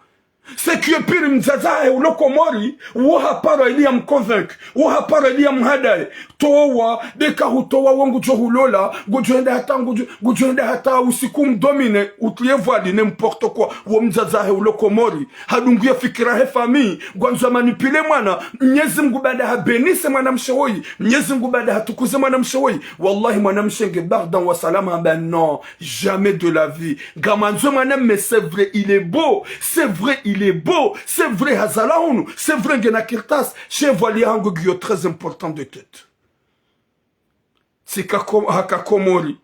c'est pire mzazae uloko mori uha para ili mconvaincre uha para ili mhadae towa deka hutowa wangu johulola gojoenda hata usiku mdomine utlievali n'importe quoi wo mzazae uloko mori hadunguya fikira he famille gwanza manipule mwana Mwenyezi Mungu baada habenise mwana mshewoi Mwenyezi Mungu baada hatukuze mwana mshewoi wallahi mwana mshenge bardan wa salama ben non jamais de la vie gamanzo mwana mais c'est vrai il est beau c'est vrai il est beau, c'est vrai Hazalaounu, c'est vrai Genakirtas, chez Voilier Hangogyo très important de tête. Si haka komori,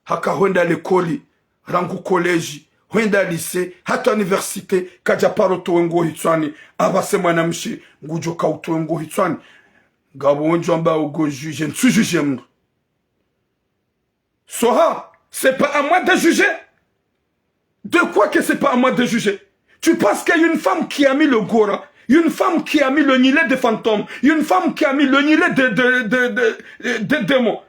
haka honda l'école, rangu collège, honda lycée, hata université, kaja paro toengo hitswani, abase mwanamshi, ngujo kautoengo hitswani, gabo njamba ogo juge, nsu juge mre. Soha, c'est pas à moi de juger. De quoi que c'est pas à moi de juger? Tu penses qu'il y a une femme qui a mis le Gora, une femme qui a mis le nilet de fantômes, une femme qui a mis le nilet de démons.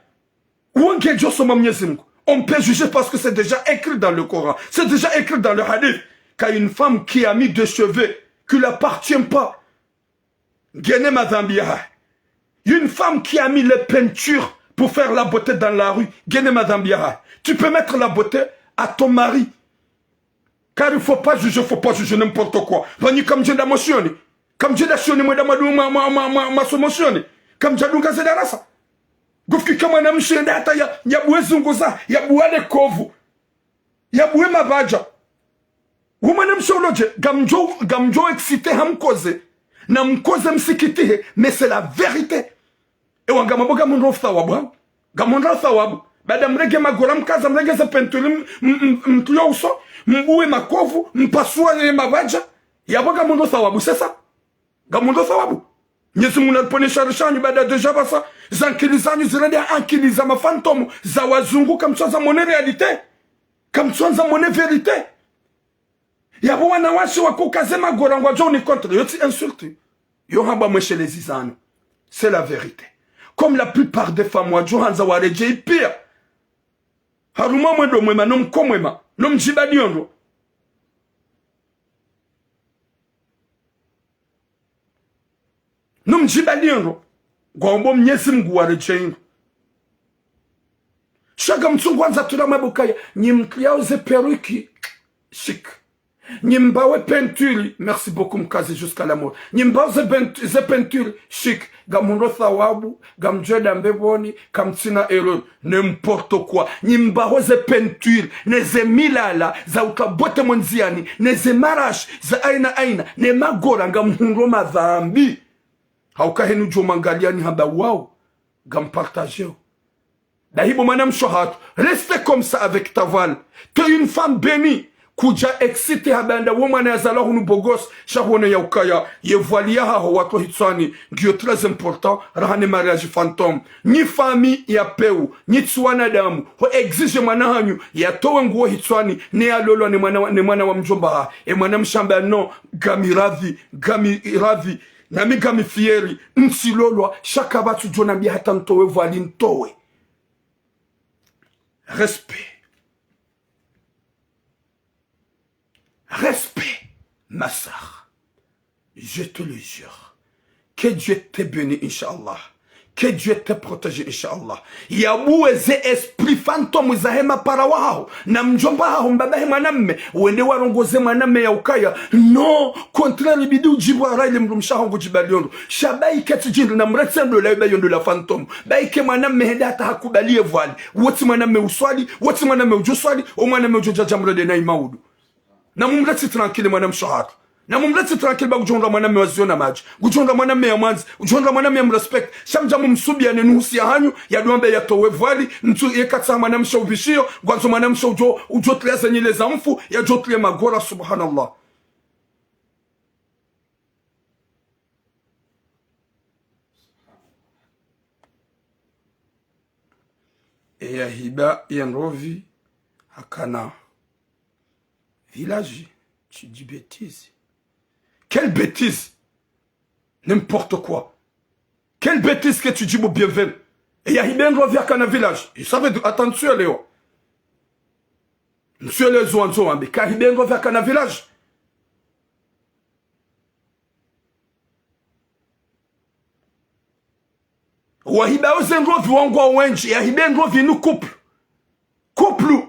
On peut juger parce que c'est déjà écrit dans le Coran, c'est déjà écrit dans le hadith, qu'il y a une femme qui a mis des cheveux qui ne l'appartiennent pas. Une femme qui a mis les peintures pour faire la beauté dans la rue. Tu peux mettre la beauté à ton mari. Car il faut pas juger n'importe quoi. Vani comme je l'émotionne. Comme je l'émotionne, ma somotionne. Comme je l'unga zedarasa. Gufki kama na mshende hata ya buwezunguza, ya buwale kovu. Ya buwe mabaja. Wumana msholoje, gamjo excité hamkoze. Na mkoze msikitihe, mais c'est la vérité. Et wangamabo gamondro thawabu. Gamondro thawabu. Bada mrege magora mkaza mrege za penturi mtuyo uso. Mbuwe makovu, mpasua mabaja. Yaboga mundo thawabu, c'est ça? Gamundo thawabu. Nyezi munalponesha rishani bada deja basa. Zankilizanyu zirende ankiliza mafantomu. Za wazungu kamchonza mone realite. Kamchonza mone verite. Yabo wanawashi wakukaze magora ngwajo ni contre. Yoti insulte. Yohamba mweshe les izano. C'est la vérité. Comme la plupart des femmes wajo hanza wareje pire. Haruma mwendo mwema nom komwema. Nom jibadionro. Nom jibadionro. Gwambo Mwenyezi Mungu wareje. Shaga mtungu wanza tula mabukaya. Nyimkliao ze peruki. Chic. Nyimbawe peinture. Merci beaucoup mkazi jusqu'à la mort. Nyimbawe ze peinture. Chic. Gamundo thawabu. Gamjeda mbeboni. Kamtina erreur. N'importe quoi. Nyimbawe ze peinture. Neze milala. Za ukabote monziani. Neze marash. Za aina. Ne magora. Gamhundo madhambi. Haukahenu jomangaliani hamba wow. Gampartageo. Dahibo manam shohat. Restez comme ça avec ta voile. Tu es une femme bénie. kuja excite habanda womana yazala hunu bogos shahone ya ukaya yevalia haho watu hitsani ngio très important rahane mariage fantôme ni fami ya peu ni tsuana damu ho exige mwana hanyu ya towe nguo hitsani ne ya lolo ne mwana wa mjomba ha e mwana mshamba no gami ravi na mi gami fieri nsilolwa shaka batu jona bi hata ntowe vali ntowe respect. Respect, ma sœur. Je te le jure. Que Dieu te bénisse, Inch'Allah. Que Dieu te protège, Inch'Allah. Yabuweze esprit fantôme zahema para wao. Na mjomba hao mbabahe mwanamme. Wende warongoze mwanamme ya ukaya. No, contraire bidu jibu araile mrumsha hongo jibaliondo. Shabai keti jindu na mretendo la yondo la fantôme. Baike mwanamme henda hata hakubalie voile. Woti mwanamme uswali, woti mwanamme ujuswali, o mwanamme ujojaja de na imaudu. Na mumleti tranquille mwana mshahara. Na mumleti tranquille ba kujonda mwana waziona maji. Kujonda mwana ya mwanzi, kujonda mwana ya mrespect. Shamja mumsubia ne nuhusi ya hanyu ya duambe ya towe voili, mtu yekatsa mwana msha ubishio, gwanzo mwana msha ujotle zenyele za mfu, ya jotle magora subhanallah. E ya hiba yenrovi hakana village, tu dis bêtise. Quelle bêtise? N'importe quoi. Quelle bêtise que tu dis, mon bienvenu? Et il y a bien droit vers un village. Il savait, attention, Léo. Monsieur les oiseaux, mais quand il bien droit vers un village. Wahiba ozengro viwango wenji, ya hibengro vinu couple. Couple.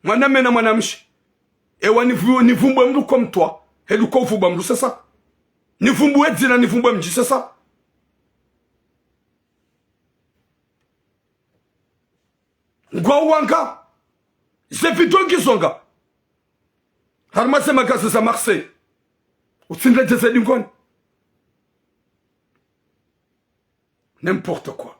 Mwaname na mwanamshi. Ewa nivumbwe mdu comme toi. Heluko uvumbwe mdu, c'est ça? Nivumbwe dzina nivumbwe mji, c'est ça? Ngwa uwanga. Zevido ngizonga. Harmase magase za Marseille. Utindle jeze lingoni. N'importe quoi.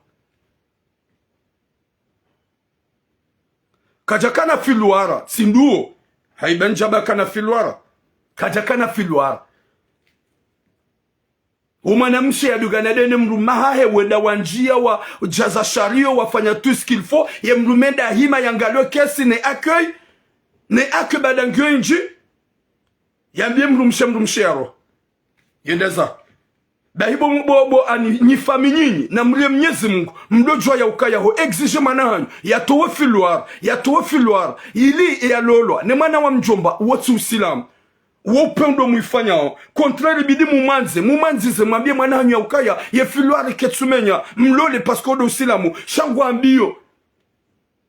Kajakana filuara, sinduo. Haibenjaba kana filuara. Kajakana filuara. Umanamshi ya duganadene mrumaha wenda wanjia wa jaza shario wafanya tout ce qu'il faut. Ye mrumenda hima yangalo kesi ne accueil. Ne accueil badangyo inji. Yambie mrumshe yaro. Yendeza. Bahibo mbobo ani ni fami nyinyi na mlie Mwenyezi Mungu mdojwa ya ukaya ho exige manahanyu ya towe filuara ili ya lolwa ne mwana wa mjomba wote usilamu wo pendo muifanyao contraire bidi mumanzize mwambie manahanyu ya ukaya ya filuara ketsumenya mlole parce que do usilamu shangwa ambio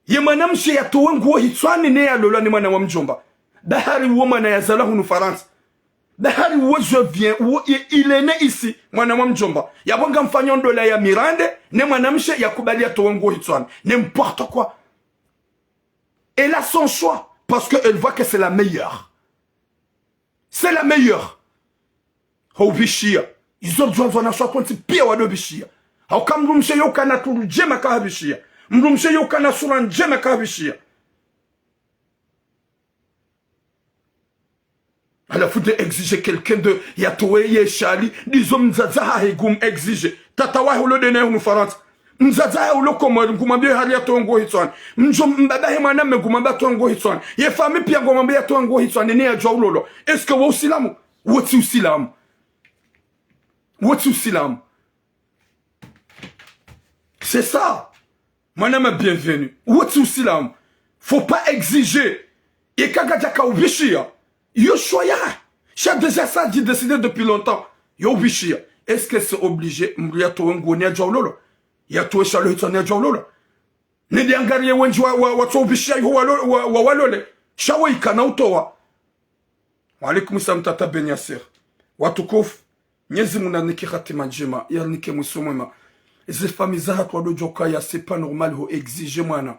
ye manamshi ya towe nguo hitswani ne ya lolwa ne mwana wa mjomba bahari woman ya zalahu nu France. Bahari où je viens, où il est né ici, mwana wa mjomba. Yabonga mfanyo ndola ya Mirande, ne mwanamshe ya kubali ya towengo hitswan. N'importe quoi. Elle a son choix, parce qu'elle voit que c'est la meilleure. C'est la meilleure. Hau bishia. Ils ont besoin de choix contre pia wado bishia. Hau kam mrumshe yoka na turu jema kaha bishia. Mrumshe yoka na suran jema kaha bishia. À la fois d'exiger quelqu'un de Yatowe Yeshali, disons Mzazaha et Goum exiger. Tatawa ou le dene ou nous farant. Mzazaha ou le commode, Goumabé Hariatongo Hitson. Mjomba Hemana me Goumaba Tongo Hitson. Ye famille Pia Goumabé Tongo Hitson, et né à Jawlolo. Est-ce que vous silam? What's you silam? What's you silam? C'est ça. Madame bienvenue. What's you silam? Faut pas exiger. Et Kagadjaka ou Bishia. Yo choya. Chaque déjà ça dit décidé depuis longtemps. Yo bishia. Est-ce que c'est obligé m'ria to ngoni a jawlolo? Ya to shalo hitone jawlolo. Ne diangari wenji wa to bishia yo wa walole. Shawa ikana utowa. Wa alaikum salam tata Ben Yasser. Watukufu. Mwenyezi Mungu aniki khatima njema. Ya nike musomema. Eze famille za hatu wado joka ya c'est pas normal ho exige mwana.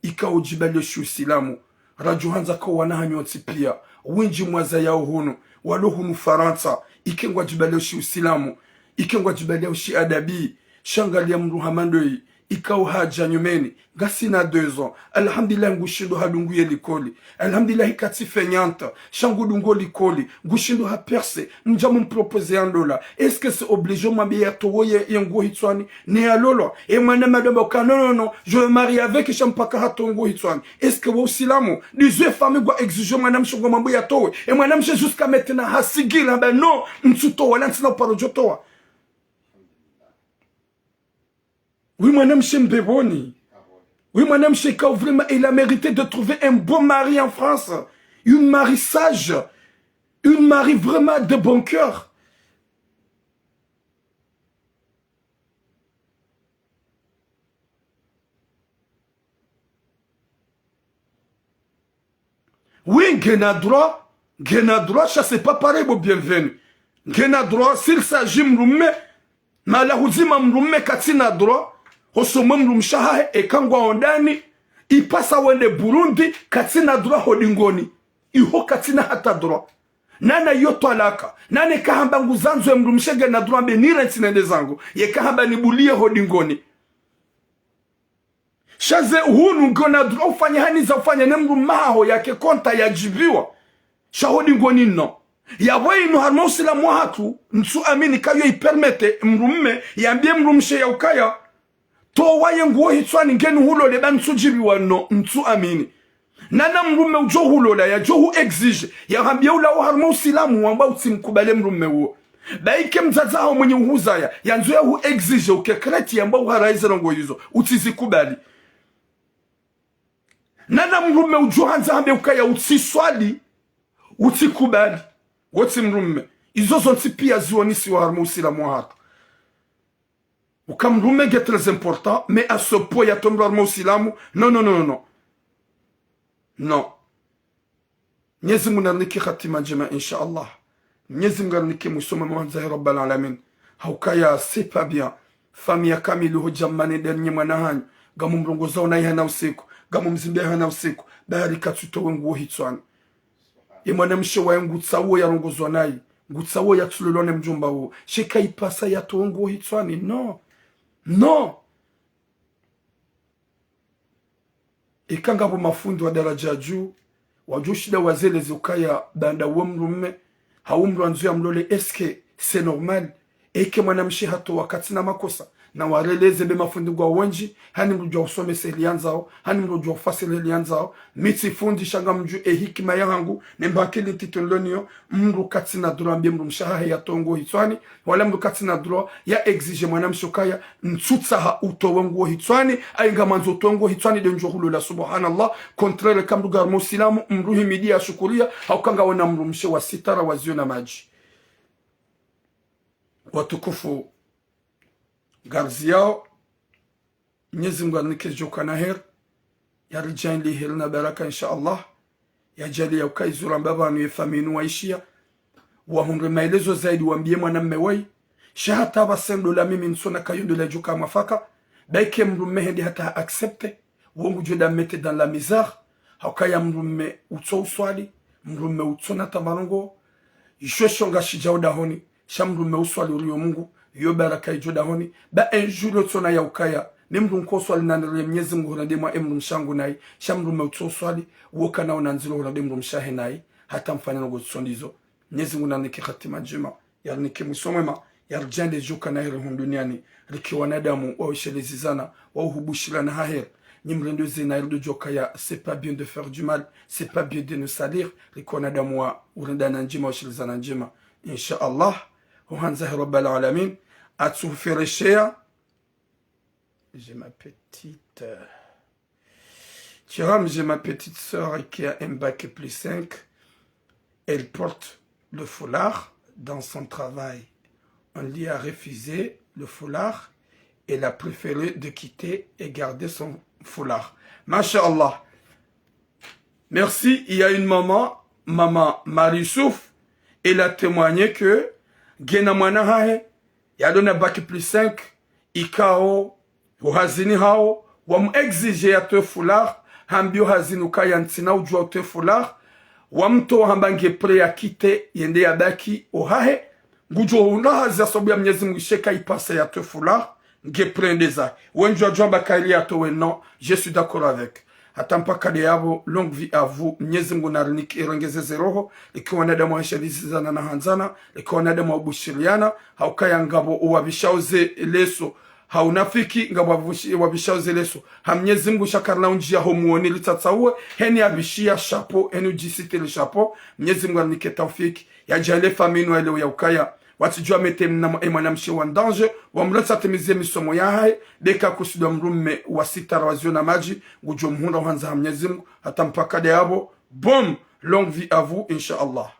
Ika ujibali shu silamu. Radio hanza kwa wanahanyo pia. Winji mwaza yao hunu. Walo hunu Faransa. Ikengwa jibale ushi usilamu. Ikengwa jibale ushi adabi. Shangalia mruhamandoi. ikao haja nyumeni gasina 2 ans alhamdulillah ngushindo halungu ye likoli alhamdulillah ikati fenyanta shangu dungo likoli ngushindo ha perse mjamu mpropose $1 est-ce que c'est obligé mabia towoye yengo hitswani ne alolo e mwana madaba ka non je me marie avec champaka hatongo hitswani est-ce que wo silamo les femmes go exiger madame shongo mambo ya towe e madame jusqu'à maintenant hasigila ben non mtsuto wala ntsina paro jotowa. Oui, madame Chembeboni. Oui, madame Chekao, vraiment, il a mérité de trouver un bon mari en France. Une mari sage. Une mari vraiment de bon cœur. Oui, Gena droit, ça c'est pas pareil, bon bienvenue. Gena droit, s'il s'agit mrume, malahuzima mrume katina droit, Hosoma mrumshaha ekangwa ondani ipasa wende Burundi katina droit hodingoni iho katina hata droit nana yoto alaka nane kahamba nguzanzo mrumshege na droit benira ntinende zangu ye kahamba nibulie hodingoni shaze hunu ngona droit ufanya hani za ufanya nemrumaho yake konta yajibiwa shahodingoni no ya wenu harmosi la mwahatu nsu amini kayo ipermete mrumme yambie mrumshe ya ukaya to waye nguo hitswani ngeni hulo le bansujibi wano ntu amini nana mrume ujo hulo la ya johu exige ya hambia ula harmo usilamu wamba utimkubale mrume huo baike mzaza hao mwenye uhuzaya ya nzu ya hu exige ukekreti yamba uharaize rongo hizo utizikubali nana mrume ujo hanza hambia ukaya utiswali utikubali wote mrume izo zonti pia zionisi wa harmo usilamu hatu Comme l'homme est très important, mais à ce point, il y a tombé dans silamu. Non. Non. Nyezi munarniki khatima jema, inshallah. Nyezi munarniki musoma mwanzahi rabbal alamin. Haukaya, c'est pas bien. Famille kamili hujamane dernier mwanahanyu. Gamu mrongoza unayihana usiku. Gamu mzimbe hana usiku. Bahari katuto wengu hitswani. Imwana mshewa yengu tsawo ya rongozo nayi. Ngutsawo ya tululone mjumba huo. Sheka ipasa ya tuongo hitswani. Non. Ikanga bu mafundi wa daraja juu wajushida wazele zukaya banda wumrume haumru anzuya mlole eske c'est normal eke mwanamshi hato wakati na makosa na wareleze be mafundi gwa wenji hani mrujwa usome selianzao hani mrujwa ufasile lianzao miti fundi shanga mju hikima yangu nembakili titonlonio mru katina dura mbie mru mshaha ya tongo hitswani wala mru katina dura ya exige mwanamshi ukaya nsutsaha uto wengu hitswani ainga manzo tongo hitswani denjo hulu la subhanallah kontrere kamru garmo silamu mru himidia shukuria haukanga wana mru mshe wa sitara wazio na maji watukufu Garziao Mwenyezi Mungu anikejoka na heri yarjani li heri na baraka inshallah yajali ya ukaizura mbaba anu yefaminu waishia wahunre maelezo zaidi wambie mwanamme wai shahata basendo la mimi nsona kayondo la joka mafaka baike mrume hendi hata accepte wongu joda mete dans la misère haukaya mrume utso uswali mrume utso na tamarongo ishweshonga shijauda honi shamrume uswali uriyo Mungu yo baraka ijoda honi ba un jour le tsona ya ukaya nimru nkoswali na Mwenyezi Mungu na demwa emru mshangu nai shamrume utso swali woka na onanzilo na demru mshahe nai hata mfanya ngo tsondizo Mwenyezi Mungu nanike khatima njema yarnike musomema yarjande joka na heri duniani riki wanadamu wawishelezizana wauhubushirana haher nimrendo zina irdo joka ya c'est pas bien de faire du mal c'est pas bien de nous salir riki wanadamu wa urendana njema washelezana njema inshallah Hanzah Rabbal Alamin, Atsoufireshea. J'ai ma petite. Tiram, j'ai ma petite sœur qui a un bac plus 5. Elle porte le foulard dans son travail. On lui a refusé le foulard. Elle a préféré de quitter et garder son foulard. Masha'Allah. Merci. Il y a une maman Marissouf. Elle a témoigné que Gena mwana hae, yadona baki plus 5, ikao, uhazini hao, wamu exige ya te foulard, hambio hazini ukaya ntina ujua te foulard, wamto hambange pre ya kite, yende ya baki, uhahe, ngujo unahazi ya sobu ya Mwenyezi Mungu sheka ipasa ya te foulard, nge prendeza wenjwa jomba kaili ato non je suis d'accord avec atampa kade yabo longue vie à vous Mwenyezi Mungu nariniki irongezeze roho ikiwa wanadamu washavisizana na hanzana ikiwa wanadamu wabushiriana haukaya ngabo uwabishauze leso haunafiki ngabo wabishauze leso Mwenyezi Mungu shakarna unjia homuoni litatsawe heni abishia chapeau heni ujisite le chapeau Mwenyezi Mungu arinike taufiki ya jale faminu ele ya ukaya watijua mete mwanamshi wa danger wamleta timizie misomo yae deka kusudia mrume wa sitara wazio na maji gujo mhunda wanza Mwenyezi Mungu hata mpaka de abo bom longue vie à vous inshallah.